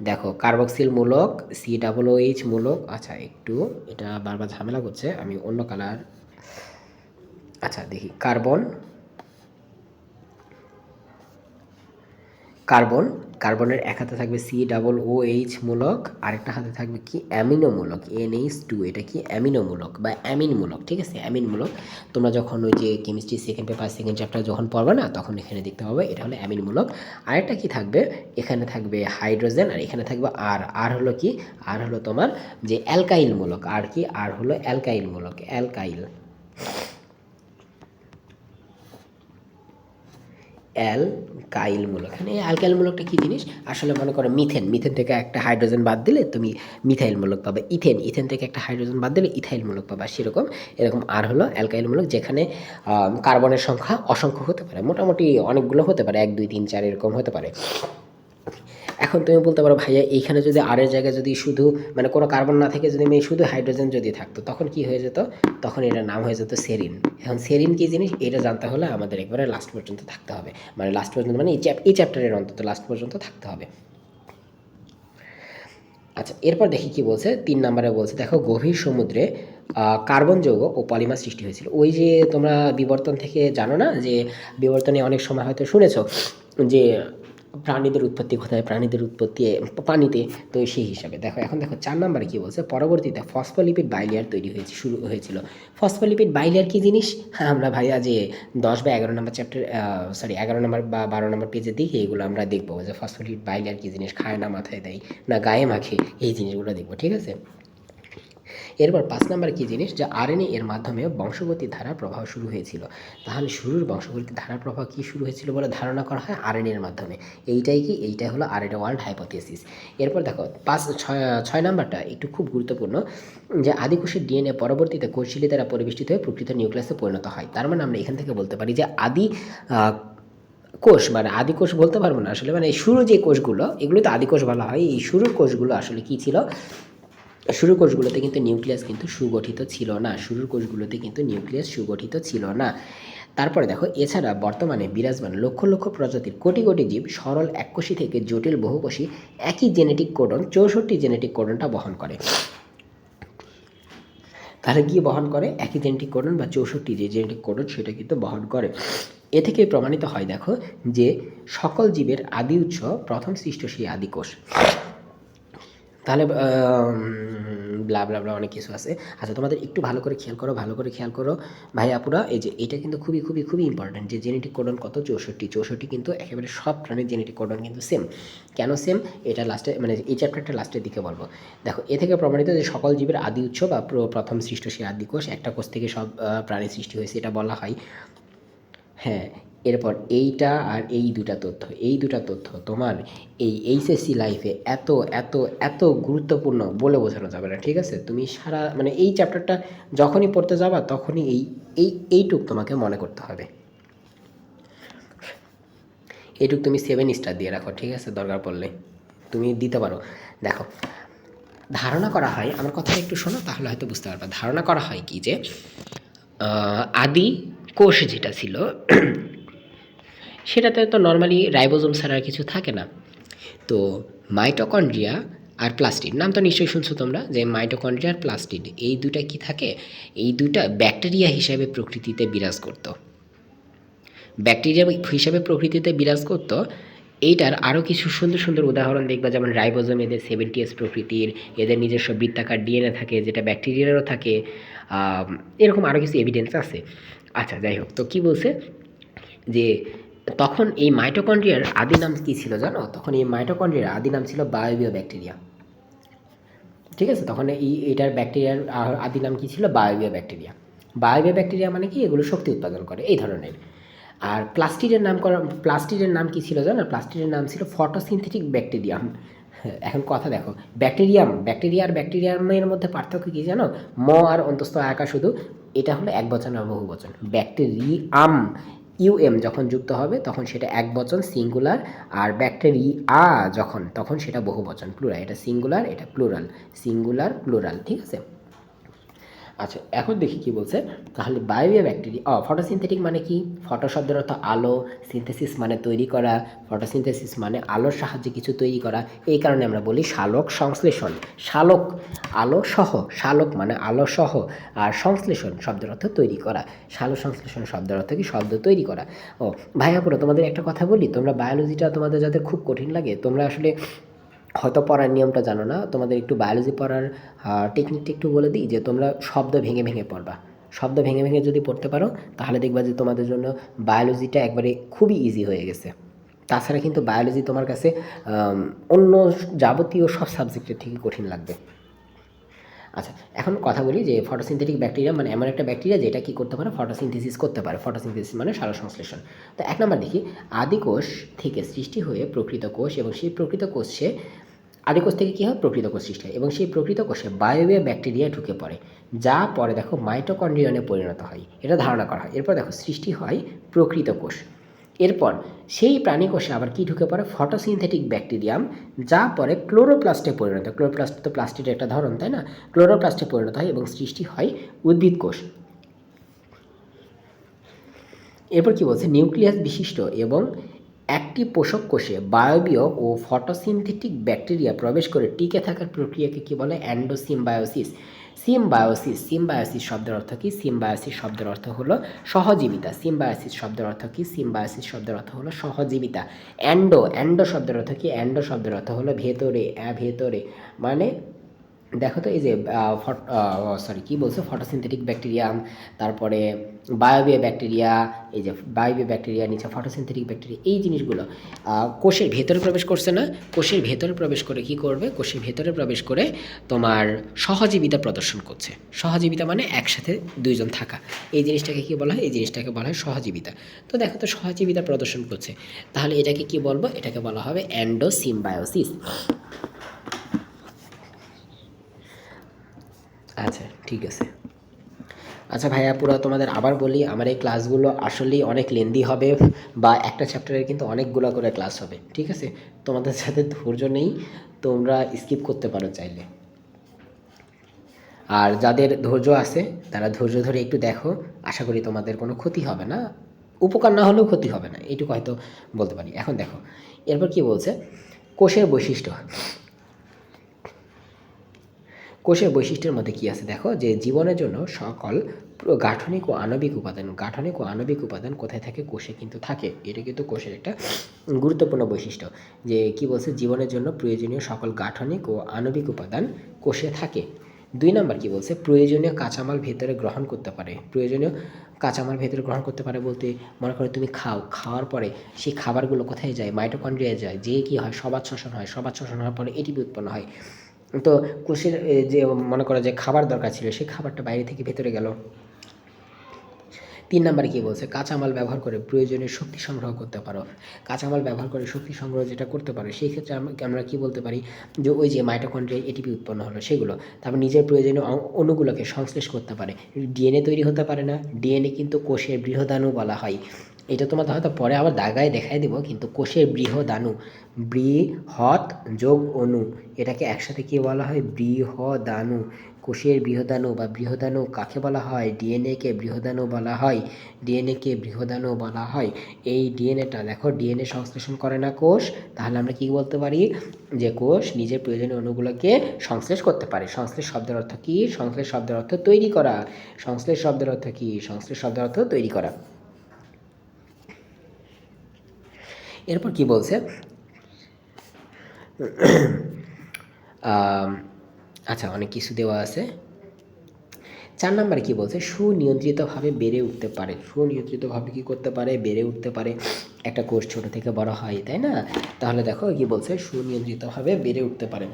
দেখো কার্বক্সিল মূলক, COOH মূলক। আচ্ছা, একটু এটা বারবার ঝামেলা করছে, আমি অন্য কালার। আচ্ছা দেখি, কার্বন, কার্বন, কার্বনের এক হাতে থাকবে COOH মূলক, আরেকটা হাতে থাকবে কি? অ্যামিনো মূলক, NH2। এটা কি? অ্যামিনো মূলক বা অ্যামিন মূলক, ঠিক আছে? অ্যামিন মূলক। তোমরা যখন ওই যে chemistry second paper second chapter যখন পড়বে না, তখন এখানে দেখতে পাবে এটা হলো অ্যামিন মূলক। আরেকটা কি থাকবে? এখানে থাকবে হাইড্রোজেন, আর এখানে থাকবে আর হলো কি? আর হলো তোমার যে অ্যালকাইল মূলক। আর কি? আর হলো অ্যালকাইল মূলক, অ্যালকাইল, অ্যালকাইল মূলক। এখানে অ্যালকাইল মূলকটা কী জিনিস? আসলে মনে করো মিথেন, মিথেন থেকে একটা হাইড্রোজেন বাদ দিলে তুমি মিথাইল মূলক পাবে। ইথেন, ইথেন থেকে একটা হাইড্রোজেন বাদ দিলে ইথাইল মূলক পাবা। সেরকম এরকম আর হলো অ্যালকাইল মূলক, যেখানে কার্বনের সংখ্যা অসংখ্য হতে পারে, মোটামুটি অনেকগুলো হতে পারে, 1 2 3 4 এরকম হতে পারে। এখন তুমি বলতে পারো ভাইয়া এইখানে যদি আর এর জায়গায় যদি শুধু মানে কোনো কার্বন না থেকে যদি আমি শুধু হাইড্রোজেন যদি থাকতো, তখন কি হয়ে যেত? তখন এটার নাম হয়ে যেত সেরিন। এখন সেরিন কী জিনিস এটা জানতে হলে আমাদের একবারে লাস্ট পর্যন্ত থাকতে হবে, মানে লাস্ট পর্যন্ত মানে এই চ্যাপ্টারের অন্তত লাস্ট পর্যন্ত থাকতে হবে। আচ্ছা, এরপর দেখি কি বলছে। 3 নম্বরে বলছে দেখো, গভীর সমুদ্রে কার্বন যৌগ ও পলিমার সৃষ্টি হয়েছিল। ওই যে তোমরা বিবর্তন থেকে জানো না যে বিবর্তনে অনেক সময় হয়তো শুনেছো যে প্রাণীদের উৎপত্তি কোথায়? প্রাণীদের উৎপত্তি পানিতে। তো সেই হিসাবে দেখো, এখন দেখো 4 নম্বরে কী বলছে, পরবর্তীতে ফসফোলিপিড বাইলেয়ার তৈরি শুরু হয়েছিল। ফসফোলিপিড বাইলেয়ার কী জিনিস? হ্যাঁ, আমরা ভাইয়া যে 10 বা 11 নম্বর চ্যাপ্টার 11 নম্বর বা 12 নম্বর পেজের দিকে এগুলো আমরা দেখবো যে ফসফোলিপিড বাইলেয়ার কী জিনিস, খায় না মাথায় দেয় না গায়ে মাখে, এই জিনিসগুলো দেখবো, ঠিক আছে? এরপর 5 নম্বরে কী জিনিস? যে আরএনএ এর মাধ্যমে বংশগতির ধারার প্রবাহ শুরু হয়েছিল। তাহলে শুরুর বংশগতির ধারার প্রবাহ কী শুরু হয়েছিল বলে ধারণা করা হয়? আরএনএ এর মাধ্যমে। এইটাই কি? এইটাই হলো আরএনএ ওয়ার্ল্ড হাইপোথেসিস। এরপর দেখো 6 নম্বরটা একটু খুব গুরুত্বপূর্ণ, যে আদিকোষের ডিএনএ পরবর্তীতে কোষঝিল্লি দ্বারা পরিবেষ্টিত হয়ে প্রকৃত নিউক্লিয়াসে পরিণত হয়। তার মানে আমরা এখান থেকে বলতে পারি যে কোষ মানে আদি কোষ বলতে পারবো না আসলে, মানে শুরু যে কোষগুলো, এগুলো তো আদি কোষ বলা হয়। এই শুরুর কোষগুলো আসলে কী ছিল? শুরুর কোষগুলোতে কিন্তু নিউক্লিয়াস কিন্তু সুগঠিত ছিল না। শুরুর কোষগুলোতে কিন্তু নিউক্লিয়াস সুগঠিত ছিল না। তারপরে দেখো, এছাড়া বর্তমানে বিরাজমান লক্ষ লক্ষ প্রজাতির কোটি কোটি জীব সরল এককোষী থেকে জটিল বহুকোষী একই জেনেটিক কোডন 64 জেনেটিক কোডনটা বহন করে। তাহলে কি বহন করে? একই জেনেটিক কোডন বা 64 যে জেনেটিক কোডন সেটা কিন্তু বহন করে। এ থেকে প্রমাণিত হয় দেখো যে সকল জীবের আদি উৎস প্রথম সৃষ্ট সেই আদি কোষ। তাহলে ব্লা ব্লা ব্লা অনেক কিছু আছে। আচ্ছা, তোমাদের একটু ভালো করে খেয়াল করো ভাই আপুরা, এই যে এটা কিন্তু খুবই খুবই খুবই ইম্পর্টেন্ট যে জেনেটিক কোডন কত? 64 কিন্তু একেবারে সব প্রাণীর জেনেটিক কোডন কিন্তু সেম। কেন সেম? এটা লাস্টে মানে এই চ্যাপ্টারটা লাস্টের দিকে বলবো। দেখো, এ থেকে প্রমাণিত যে সকল জীবের আদি উৎস বা প্রথম সৃষ্ট সেই আদি কোষ, একটা কোষ থেকে সব প্রাণী সৃষ্টি হয়েছে এটা বলা হয়। হ্যাঁ, এরপর এইটা আর এই দুটা তথ্য তোমার এই এইচএসসি লাইফে এত এত এত গুরুত্বপূর্ণ বলে বোঝানো যাবে না, ঠিক আছে? তুমি সারা মানে এই চ্যাপ্টারটা যখনই পড়তে যাবা তখনই এইটুক তোমাকে মনে করতে হবে। এইটুক তুমি 7 স্টার দিয়ে রাখো, ঠিক আছে? দরকার পড়লে তুমি দিতে পারো। দেখো, ধারণা করা হয়, আমার কথাটা একটু শোনো তাহলে হয়তো বুঝতে পারবা। ধারণা করা হয় কি যে আদি কোষ যেটা ছিল সেটাতে তো নর্মালি রাইবোজোম ছাড়া আর কিছু থাকে না। তো মাইটোকন্ড্রিয়া আর প্লাস্টিড, নাম তো নিশ্চয়ই শুনছো তোমরা যে মাইটোকন্ড্রিয়া আর প্লাস্টিড, এই দুইটা কি থাকে? এই দুইটা ব্যাকটেরিয়া হিসাবে প্রকৃতিতে বিরাজ করত। ব্যাকটেরিয়া হিসাবে প্রকৃতিতে বিরাজ করত। এইটার আরও কিছু সুন্দর সুন্দর উদাহরণ দেখবা, যেমন রাইবোজোম এদের 70s প্রকৃতির, এদের নিজস্ব বৃত্তাকার ডিএনএ থাকে যেটা ব্যাকটেরিয়ারও থাকে। এরকম আরও কিছু এভিডেন্স আছে। আচ্ছা, যাই হোক, তো কী বলছে যে তখন এই মাইটোকন্ড্রিয়ার আদি নাম কী ছিল জানো? তখন এই মাইটোকন্ড্রিয়ার আদি নাম ছিল বায়োবিও ব্যাকটেরিয়া, ঠিক আছে? তখন এটার ব্যাকটেরিয়ার আদি নাম কী ছিল? বায়োবিও ব্যাকটেরিয়া। বায়োবিও ব্যাকটেরিয়া মানে কি? এগুলো শক্তি উৎপাদন করে এই ধরনের। আর প্লাস্টিডের নাম কি ছিল জানো? প্লাস্টিডের নাম ছিল ফটোসিনথেটিক ব্যাকটেরিয়াম। এখন কথা দেখো, ব্যাকটেরিয়া আর ব্যাকটেরিয়ামের মধ্যে পার্থক্য কি জানো? আর অন্তস্থ আকার শুধু। এটা হলো এক বচন আর বহু বচন। ব্যাকটেরিয়াম ইউএম যখন যুক্ত হবে তখন সেটা এক বচন সিঙ্গুলার, আর ব্যাকটেরিয়া তখন সেটা বহু বচন প্লুরাল। এটা সিঙ্গুলার, এটা প্লুরাল, প্লুরাল, ঠিক আছে? আচ্ছা, এখন দেখি কি বলছে। তাহলে বায়োবিও ব্যাকটেরিয়া, ফটোসিনথেটিক মানে কি? ফটো শব্দের অর্থ আলো, সিনথেসিস মানে তৈরি করা। ফটোসিনথেসিস মানে আলোর সাহায্যে কিছু তৈরি করা। এই কারণে আমরা বলি সালোক সংশ্লেষণ। শালক আলো সহ, শালক মানে আলো সহ, আর সংশ্লেষণ শব্দের অর্থ তৈরি করা। সালোক সংশ্লেষণ শব্দের অর্থ কি? শব্দ তৈরি করা। ও ভাইয়াপুরো, তোমাদের একটা কথা বলি, তোমরা বায়োলজিটা তোমাদের যাদের খুব কঠিন লাগে, তোমরা আসলে হয়তো পড়ার নিয়মটা জানো না। তোমাদের একটু বায়োলজি পড়ার টেকনিকটা একটু বলে দিই, যে তোমরা শব্দ ভেঙে ভেঙে পড়বা। শব্দ ভেঙে ভেঙে যদি পড়তে পারো তাহলে দেখবা যে তোমাদের জন্য বায়োলজিটা একবারে খুবই ইজি হয়ে গেছে। তাছাড়া কিন্তু বায়োলজি তোমার কাছে অন্য যাবতীয় সব সাবজেক্টের থেকে কঠিন লাগবে। আচ্ছা, এখন কথা বলি যে ফটোসিনথেটিক ব্যাকটেরিয়া মানে এমন একটা ব্যাকটেরিয়া যেটা কি করতে পারে? ফটোসিনথেসিস করতে পারে। ফটোসিনথেসিস মানে সালোকসংশ্লেষণ। তো এক নম্বর দেখি, আদি কোষ থেকে সৃষ্টি হয়ে প্রকৃত কোষ, এবং সেই প্রকৃত কোষে আদি কোষ থেকে কী হয়? প্রকৃত কোষ সৃষ্টি হয়, এবং সেই প্রকৃত কোষে বায়োবিও ব্যাকটেরিয়া ঢুকে পড়ে, যা পরে দেখো মাইটোকন্ড্রিয়নে পরিণত হয়। এটা ধারণা করা হয়। এরপর দেখো সৃষ্টি হয় প্রকৃত কোষ। এরপর সেই প্রাণী কোষে আবার কি ঢুকে পড়ে? ফটোসিনথেটিক ব্যাকটেরিয়াম, যা পরে ক্লোরোপ্লাস্টে পরিণত। ক্লোরোপ্লাস্ট তো প্লাস্টিকের একটা ধরন, তাই না? ক্লোরোপ্লাস্টে পরিণত হয় এবং সৃষ্টি হয় উদ্ভিদ কোষ। এরপর কি বলছে? নিউক্লিয়াস বিশিষ্ট এবং একটি পোষক কোষে বায়োবিও ও ফটোসিনথেটিক ব্যাকটেরিয়া প্রবেশ করে টিকে থাকার প্রক্রিয়াকে কি বলে? অ্যান্ডোসিম্বায়োসিস। সিম্বায়োসিস শব্দের অর্থ কি? সিম্বায়োসিস শব্দের অর্থ হলো সহজীবিতা। সিম্বায়োসিস শব্দের অর্থ কি? সিম্বায়োসিস শব্দের অর্থ হলো সহজীবিতা। অ্যান্ডো শব্দের অর্থ কি? অ্যান্ডো শব্দের অর্থ হলো ভেতরে, ভেতরে মানে দেখো তো, এই যে কী বলছো? ফটোসিনথেটিক ব্যাকটেরিয়াম, তারপরে বায়োবিও ব্যাকটেরিয়া, এই যে বায়োবিও ব্যাকটেরিয়া, নিচে ফটোসিনথেটিক ব্যাকটেরিয়া, এই জিনিসগুলো কোষের ভেতরে প্রবেশ করছে না? কোষের ভেতরে প্রবেশ করে কি করবে? কোষের ভেতরে প্রবেশ করে তোমার সহজীবিতা প্রদর্শন করছে। সহজীবিতা মানে একসাথে দুইজন থাকা। এই জিনিসটাকে কি বলা হয়? এই জিনিসটাকে বলা হয় সহজীবিতা। তো দেখো তো, সহজীবিতা প্রদর্শন করছে, তাহলে এটাকে কি বলবো? এটাকে বলা হবে অ্যান্ডোসিম্বায়োসিস। আচ্ছা, ঠিক আছে। আচ্ছা ভাইয়া পুরা, তোমাদের আবার বলি, আমার এই ক্লাসগুলো আসলেই অনেক লেন্দি হবে, বা একটা চ্যাপ্টারের কিন্তু অনেকগুলো করে ক্লাস হবে, ঠিক আছে? তোমাদের সাথে ধৈর্য নেই, তোমরা স্কিপ করতে পারো চাইলে। আর যাদের ধৈর্য আছে তারা ধৈর্য ধরে একটু দেখো, আশা করি তোমাদের কোনো ক্ষতি হবে না। উপকার না হলেও ক্ষতি হবে না, এইটুকু হয়তো বলতে পারি। এখন দেখো এরপর কি বলছে, কোষের বৈশিষ্ট্য। কোষের বৈশিষ্ট্যের মধ্যে কী আছে দেখো, যে জীবনের জন্য সকল গাঠনিক ও আণবিক উপাদান কোথায় থাকে, কোষে কিন্তু থাকে। এটা কিন্তু কোষের একটা গুরুত্বপূর্ণ বৈশিষ্ট্য, যে কি বলছে, জীবনের জন্য প্রয়োজনীয় সকল গাঠনিক ও আণবিক উপাদান কোষে থাকে। 2 নাম্বার কি বলছে, প্রয়োজনীয় কাঁচামাল ভেতরে গ্রহণ করতে পারে। প্রয়োজনীয় কাঁচামাল ভেতরে গ্রহণ করতে পারে বলতে, মনে করো তুমি খাওয়ার পরে সেই খাবারগুলো কোথায় যায়, মাইটোকন্ড্রিয়ায় যায়, যেয়ে কী হয়, সবাত শ্বসন হয়, সবাত শ্বসন হওয়ার পরে এটিপি উৎপন্ন হয়। তো কোষের যে মনে করো যে খাবার দরকার ছিল, সেই খাবারটা বাইরে থেকে ভেতরে গেল। 3 নাম্বারে কী বলছে, কাঁচামাল ব্যবহার করে প্রয়োজনীয় শক্তি সংগ্রহ করতে পারো। কাঁচামাল ব্যবহার করে শক্তি সংগ্রহ যেটা করতে পারো, সেই ক্ষেত্রে আমরা কী বলতে পারি, যে ওই যে মাইটোকন্ড্রিয়া এটিপি উৎপন্ন হলো সেগুলো, তারপর নিজের প্রয়োজনীয় অণুগুলোকে সংশ্লেষ করতে পারে। ডিএনএ তৈরি হতে পারে না, ডিএনএ কিন্তু কোষের বৃহদাণু বলা হয়। এটা তোমাদের হয়তো পরে আবার দাগায় দেখাই দেবো, কিন্তু কোষের বৃহদাণু, বৃহৎ যোগ অণু, এটাকে একসাথে কী বলা হয়, বৃহদাণু। কোষের বৃহদাণু বা বৃহদাণু কাকে বলা হয়, ডিএনএকে বৃহদাণু বলা হয়। ডিএনএকে বৃহদাণু বলা হয়। এই ডিএনএটা দেখো, ডিএনএ সংশ্লেষণ করে না কোষ, তাহলে আমরা কি বলতে পারি, যে কোষ নিজের প্রয়োজনীয় অণুগুলোকে সংশ্লেষ করতে পারে। সংশ্লেষ শব্দের অর্থ কি, সংশ্লেষ শব্দের অর্থ তৈরি করা। সংশ্লেষ শব্দের অর্থ কি, সংশ্লেষ শব্দের অর্থ তৈরি করা। এরপর কি বলছে, আচ্ছা অনেক কিছু দেওয়া আছে। 4 নাম্বারে কী বলছে, সুনিয়ন্ত্রিতভাবে বেড়ে উঠতে পারে। সুনিয়ন্ত্রিতভাবে কী করতে পারে, বেড়ে উঠতে পারে। একটা কোষ ছোটো থেকে বড় হয়, তাই না? তাহলে দেখো কী বলছে, সুনিয়ন্ত্রিতভাবে বেড়ে উঠতে পারে।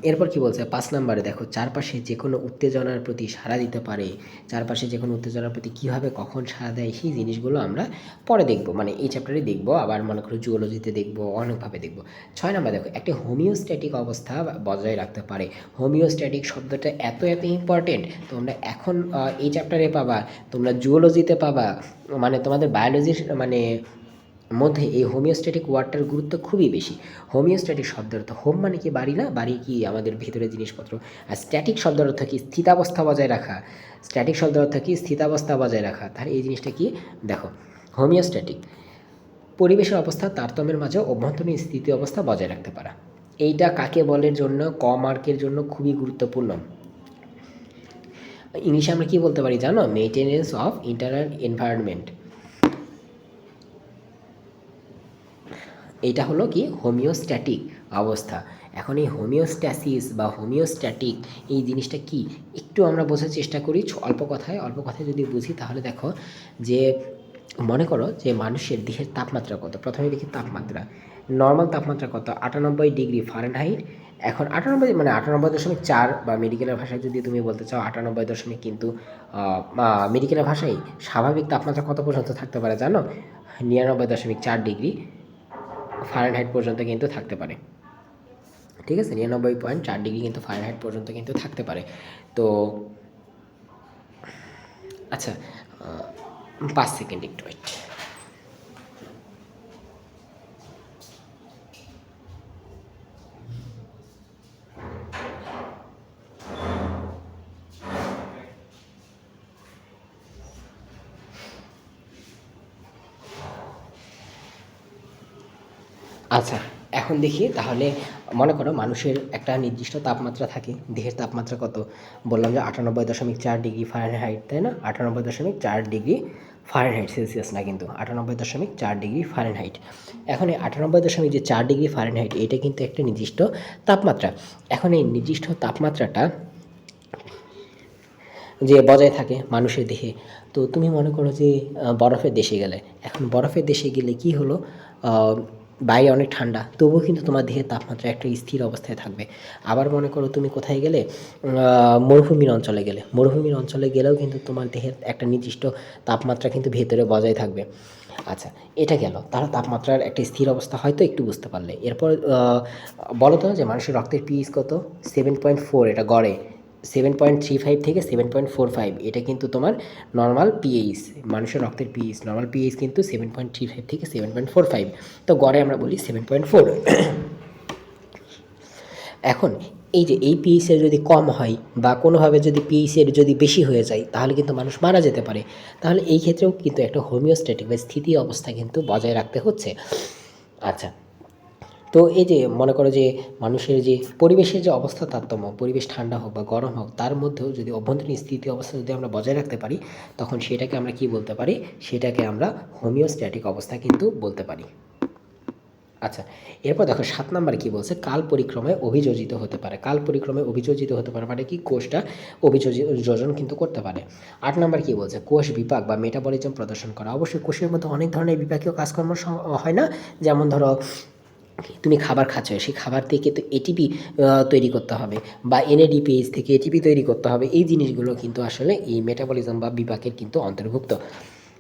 এরপর কি বলছে, 5 নাম্বারে দেখো, চারপাশে যে কোনো উত্তেজনার প্রতি সাড়া দিতে পারে। চারপাশে যে কোনো উত্তেজনার প্রতি কীভাবে কখন সাড়া দেয়, সেই জিনিসগুলো আমরা পরে দেখব, মানে এই চ্যাপ্টারে দেখব, আবার মনে করো জুওলজিতে দেখব, অনেকভাবে দেখব। 6 নাম্বার দেখো, একটি হোমিওস্ট্যাটিক অবস্থা বজায় রাখতে পারে। হোমিওস্ট্যাটিক শব্দটা এত ইম্পর্টেন্ট, তোমরা এখন এই চ্যাপ্টারে পাবা, তোমরা জুওলজিতে পাবা, মানে তোমাদের বায়োলজির মানে মধ্যে এই হোমিওস্ট্যাটিক ওয়ার্ডটার গুরুত্ব খুবই বেশি। হোমিওস্ট্যাটিক শব্দের অর্থ, হোম মানে কি বাড়ি না, বাড়ি কি আমাদের ভিতরে জিনিসপত্র। আর স্ট্যাটিক শব্দের অর্থ কি, স্থিতাবস্থা বজায় রাখা। স্ট্যাটিক শব্দের অর্থ কি, স্থিতাবস্থা বজায় রাখা। তাহলে এই জিনিসটা কি, দেখো হোমিওস্ট্যাটিক, পরিবেশের অবস্থা তারতম্যের মাঝে অভ্যন্তরীণ স্থিতি অবস্থা বজায় রাখতে পারা। এইটা কাকে বলের জন্য, ক মার্কের জন্য খুবই গুরুত্বপূর্ণ। ইংলিশে আমরা কি বলতে পারি জানো, মেইনটেনেন্স অফ ইন্টারনাল এনভায়রনমেন্ট। এটা হলো কি, হোমিওস্ট্যাটিক অবস্থা। এখন এই হোমিওস্ট্যাসিস বা হোমিওস্ট্যাটিক এই জিনিসটা কি, একটু আমরা বোঝার চেষ্টা করি অল্প কথায় যদি বুঝি, তাহলে দেখো যে মনে করো যে মানুষের দেহের তাপমাত্রা কত। প্রথমে দেখি তাপমাত্রা, নর্মাল তাপমাত্রা কত, 98 ডিগ্রি ফারেনহাইট। এখন 98 মানে 98.4, বা মেডিকেলের ভাষায় যদি তুমি বলতে চাও 98 কিন্তু মেডিকেলের ভাষায় স্বাভাবিক তাপমাত্রা কত পর্যন্ত থাকতে পারে জানো, 99.4 ডিগ্রি ফারেনহাইট পর্যন্ত কিন্তু থাকতে পারে। ঠিক আছে, 99.4 ডিগ্রি কিন্তু ফারেনহাইট পর্যন্ত কিন্তু থাকতে পারে। তো আচ্ছা 5 সেকেন্ড একটু ওয়েট। আচ্ছা এখন দেখি তাহলে, মনে করো মানুষের একটা নির্দিষ্ট তাপমাত্রা থাকে, দেহের তাপমাত্রা কত বললাম, যে 98.4 ডিগ্রি ফারেনহাইট, তাই না? 98.4 ডিগ্রি ফারেনহাইট, সেলসিয়াস না কিন্তু, 98.4 ডিগ্রি ফারেনহাইট। এখন এই 98.4 ডিগ্রি ফারেনহাইট এটা কিন্তু একটা নির্দিষ্ট তাপমাত্রা। এখন এই নির্দিষ্ট তাপমাত্রাটা যে বজায় থাকে মানুষের দেহে, তো তুমি মনে করো যে বরফের দেশে গেলে, এখন বরফের দেশে গেলে কি হলো, বাইরে অনেক ঠান্ডা, তবুও কিন্তু তোমার দেহের তাপমাত্রা একটা স্থির অবস্থায় থাকবে। আবার মনে করো তুমি কোথায় গেলে, মরুভূমির অঞ্চলে গেলেও কিন্তু তোমার দেহের একটা নির্দিষ্ট তাপমাত্রা কিন্তু ভেতরে বজায় থাকবে। আচ্ছা এটা গেল, তাহলে তাপমাত্রার একটা স্থির অবস্থা হয়তো একটু বুঝতে পারলে। এরপর বলো তো যে মানুষের রক্তের পিএইচ কত, 7.4, এটা গড়ে 7.35 থেকে 7.45, এটা কিন্তু তোমার নর্মাল পিএইচ, মানুষের রক্তের পিএইচ, নর্মাল পিএইচ কিন্তু 7.35 থেকে 7.45, তো গড়ে আমরা বলি 7.4। এখন এই যে এই পিএইচের যদি কম হয় বা কোনোভাবে যদি পিএইচের যদি বেশি হয়ে যায় তাহলে কিন্তু মানুষ মারা যেতে পারে। তাহলে এই ক্ষেত্রেও কিন্তু একটা হোমিওস্ট্যাটিক বা স্থিতি অবস্থা কিন্তু বজায় রাখতে হচ্ছে। আচ্ছা, তো এই যে মনে করো যে মানুষের যে পরিবেশের যে অবস্থা তারতম্য, পরিবেশ ঠান্ডা হোক বা গরম হোক, তার মধ্যেও যদি অভ্যন্তরীণ স্থিতি অবস্থা যদি আমরা বজায় রাখতে পারি, তখন সেটাকে আমরা কি বলতে পারি? সেটাকে আমরা হোমিওস্ট্যাটিক অবস্থা কিন্তু বলতে পারি। আচ্ছা, এরপর দেখো 7 নাম্বারে কি বলছে? কাল পরিক্রমায় অভিযোজিত হতে পারে। কাল পরিক্রমায় অভিযোজিত হতে পারে মানে কি? কোষটা যোজন কিন্তু করতে পারে। 8 নাম্বার কি বলছে? কোষ বিপাক বা মেটাবলিজম প্রদর্শন করা। অবশ্যই কোষের মধ্যে অনেক ধরনের বিপাকীয় কাজকর্ম হয় না? যেমন ধরো তুমি খাবার খাচ্ছ, সেই খাবার থেকে তো এটিপি তৈরি করতে হবে বা এনএডিপিএইচ থেকে এটিপি তৈরি করতে হবে। এই জিনিসগুলো কিন্তু আসলে এই মেটাবলিজম বা বিপাকের কিন্তু অন্তর্ভুক্ত।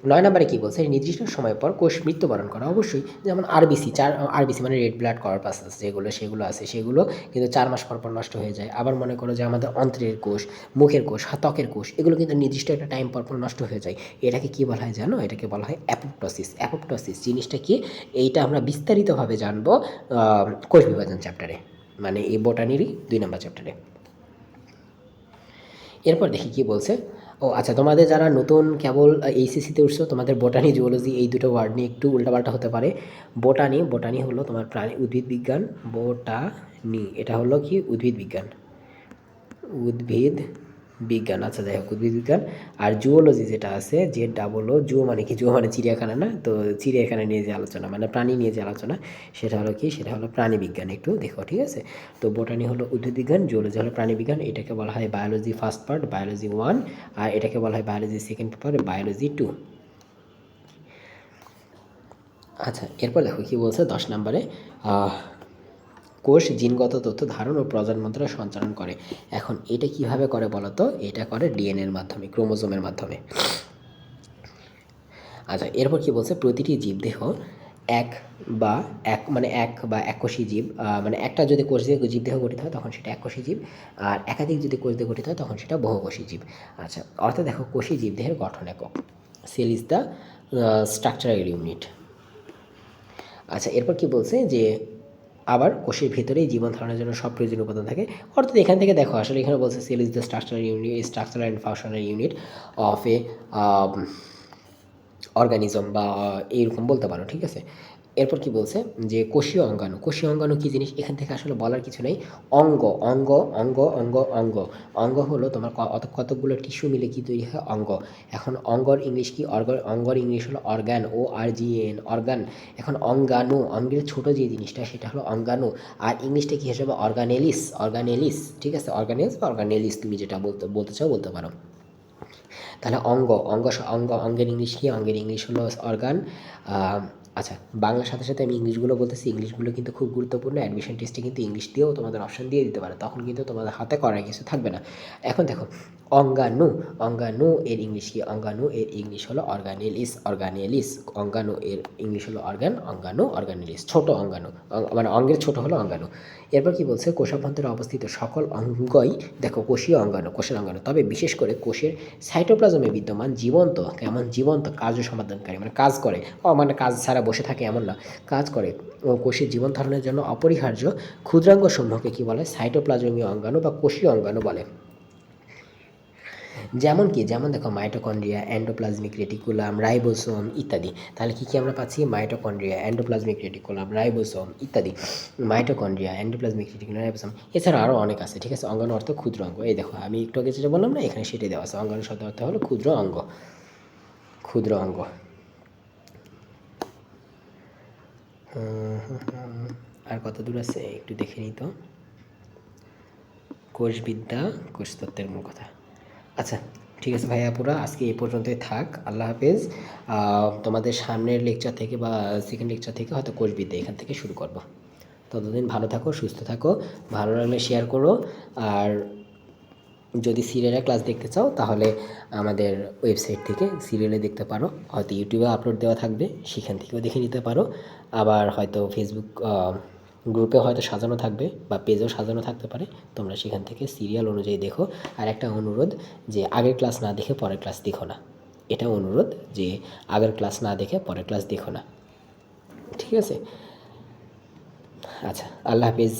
9 নম্বরে কী বলছে? নির্দিষ্ট সময় পর কোষ মৃত্যুবরণ করা। অবশ্যই যেমন আরবিসি মানে রেড ব্লাড কর্পাসেস সেগুলো আছে, সেগুলো কিন্তু 4 মাস পর পর নষ্ট হয়ে যায়। আবার মনে করো যে আমাদের অন্ত্রের কোষ, মুখের কোষ, ত্বকের কোষ, এগুলো কিন্তু নির্দিষ্ট একটা টাইম পর পর নষ্ট হয়ে যায়। এটাকে কী বলা হয় জানো? এটাকে বলা হয় অ্যাপোপ্টোসিস। অ্যাপোপ্টোসিস জিনিসটা কি? এইটা আমরা বিস্তারিতভাবে জানবো কোষ বিভাজন চ্যাপ্টারে, মানে এই বোটানিরই 2 নম্বর চ্যাপ্টারে। এরপর দেখি কি বলছে। ও আচ্ছা, তোমাদের যারা নতুন কেবল এইচএসসিতে উঠছো, তোমাদের বোটানি, জুওলজি এই দুটো ওয়ার্ড নিয়ে একটু উল্টাপাল্টা হতে পারে। বোটানি হলো তোমার উদ্ভিদ বিজ্ঞান। বোটানি এটা হলো কি? উদ্ভিদ বিজ্ঞান। উদ্ভিদ বিজ্ঞান, আচ্ছা যাই হোক, উদ্ভিদ বিজ্ঞান। আর জুওলজি যেটা আছে, ZOO, জুও মানে কি? জুও মানে চিড়িয়াখানা না? তো চিড়িয়াখানা নিয়ে যে আলোচনা, মানে প্রাণী নিয়ে যে আলোচনা, সেটা হলো কি? সেটা হলো প্রাণী বিজ্ঞান। একটু দেখো, ঠিক আছে? তো বোটানি হলো উদ্ভিদ বিজ্ঞান, জুওলজি হলো প্রাণী বিজ্ঞান। এটাকে বলা হয় বায়োলজি ফার্স্ট পার্ট, বায়োলজি 1, আর এটাকে বলা হয় বায়োলজি সেকেন্ড পেপার, বায়োলজি 2। আচ্ছা, এরপর দেখো কি বলছে 10 নম্বরে। কোষ জিনগত তথ্য ধারণ ও প্রজনন দ্বারা সঞ্চালন করে। এখন এটা কিভাবে করে বলো তো? এটা করে ডিএনএর মাধ্যমে, ক্রোমোজোমের মাধ্যমে। আচ্ছা, এরপর কি বলছে? প্রতিটি জীবদেহ এক বা এককোষী জীব, মানে একটা যদি কোষ দিয়ে জীবদেহ গঠিত হয় তখন সেটা এককোষী জীব, আর একাধিক যদি কোষ দিয়ে গঠিত হয় তখন সেটা বহুকোষী জীব। আচ্ছা, অর্থাৎ দেখো কোষী জীবদেহের গঠন একক। Cell is the structural unit. আচ্ছা, এরপর কি বলছে যে আবার কোষের ভেতরেই জীবন ধারণের জন্য সব প্রয়োজনীয় উপাদান থাকে। অর্থাৎ এখান থেকে দেখো, আসলে এখানে বলছে cell is the structural and functional unit of a organism, বা এইরকম বলতে পারো, ঠিক আছে? এরপর কি বলছে যে কোষীয় অঙ্গাণু। কোষীয় অঙ্গাণু কী জিনিস? এখান থেকে আসলে বলার কিছু নেই। অঙ্গ অঙ্গ অঙ্গ অঙ্গ অঙ্গ অঙ্গ হলো তোমার কতকগুলো টিস্যু মিলে কি তৈরি হয়? অঙ্গ। এখন অঙ্গর ইংলিশ কি? অঙ্গর ইংলিশ হলো অর্গান, ORGAN, অর্গান। এখন অঙ্গাণু, অঙ্গের ছোট যে জিনিসটা সেটা হলো অঙ্গাণু। আর ইংলিশটা কী হিসেবে? অর্গানেলিস, ঠিক আছে? অর্গানেলস বা অর্গানেলিস, তুমি যেটা বলতে চাও বলতে পারো। তাহলে অঙ্গের ইংলিশ কি? অঙ্গের ইংলিশ হলো অর্গান। আচ্ছা, বাংলার সাথে সাথে আমি ইংলিশগুলো বলতেছি। ইংলিশগুলো কিন্তু খুব গুরুত্বপূর্ণ। অ্যাডমিশন টেস্টে কিন্তু ইংলিশ দিয়েও তোমাদের অপশন দিয়ে দিতে পারে, তখন কিন্তু তোমাদের হাতে করার কিছু থাকবে না। এখন দেখো, অঙ্গাণু, অঙ্গাণু এর ইংলিশ কি? অঙ্গাণু এর ইংলিশ হলো অর্গানেলিস। অঙ্গাণু এর ইংলিশ হলো অর্গান, অঙ্গাণু অর্গানেলিস, ছোট অঙ্গাণু, মানে অঙ্গের ছোট হলো অঙ্গাণু। এরপর কি বলছে? কোষাভ্যন্তরে অবস্থিত সকল অঙ্গই দেখো কোষীয় অঙ্গাণু, কোষের অঙ্গাণু। তবে বিশেষ করে কোষের সাইটোপ্লাজমে বিদ্যমান জীবন্ত কার্য সমাধানকারী, মানে কাজ করে, মানে কাজ ছাড়া বসে থাকে এমন না, কাজ করে। ও কোষের জীবন ধারণের জন্য অপরিহার্য ক্ষুদ্রাঙ্গ সমূহকে কী বলে? সাইটোপ্লাজমীয় অঙ্গাণু বা কোষীয় অঙ্গাণু বলে। যেমন কি? যেমন দেখো মাইটোকন্ড্রিয়া, এন্ডোপ্লাজমিক রেটিকুলাম, রাইবোসোম ইত্যাদি। তাহলে কী আমরা পাচ্ছি? মাইটোকন্ড্রিয়া, এন্ডোপ্লাজমিক রেটিকুলাম, রাইবোসোম ইত্যাদি। মাইটোকন্ড্রিয়া, এন্ডোপ্লাজমিক রেটিকুলাম, রাইবোসোম, এছাড়া আরও অনেক আছে, ঠিক আছে? অঙ্গাণু অর্থ ক্ষুদ্র অঙ্গ। এই দেখো আমি একটু আগে যেটা বললাম না, এখানে সেটাই দেওয়া আছে। অঙ্গাণু শব্দ অর্থ হলো ক্ষুদ্র অঙ্গ, ক্ষুদ্র অঙ্গ। আর কত দূর আছে একটু দেখে নিই তো। কোষবিদ্যা, কোষতত্ত্বের মূল কথা। আচ্ছা, ঠিক আছে ভাইয়া, পুরা আজকে এই পর্যন্তই থাক। আল্লাহ হাফেজ। তোমাদের সামনের লেকচার থেকে বা সেকেন্ড লেকচার থেকে হয়তো কোষবিদ্যা এখান থেকে শুরু করব। ততদিন ভালো থাকো, সুস্থ থাকো, ভালো লাগলে শেয়ার করো। আর যদি সিরিয়ালের ক্লাস দেখতে চাও তাহলে আমাদের ওয়েবসাইট থেকে সিরিয়ালে দেখতে পারো, হয়তো ইউটিউবে আপলোড দেওয়া থাকবে, সেখান থেকেও দেখে নিতে পারো। আবার হয়তো ফেসবুক গ্রুপে হয়তো সাজানো থাকবে বা পেজেও সাজানো থাকতে পারে, তোমরা সেখান থেকে সিরিয়াল অনুযায়ী দেখো। আর একটা অনুরোধ, যে আগের ক্লাস না দেখে পরের ক্লাস দেখো না, এটা অনুরোধ, যে আগের ক্লাস না দেখে পরের ক্লাস দেখো না, ঠিক আছে? আচ্ছা, আল্লাহ হাফিজ।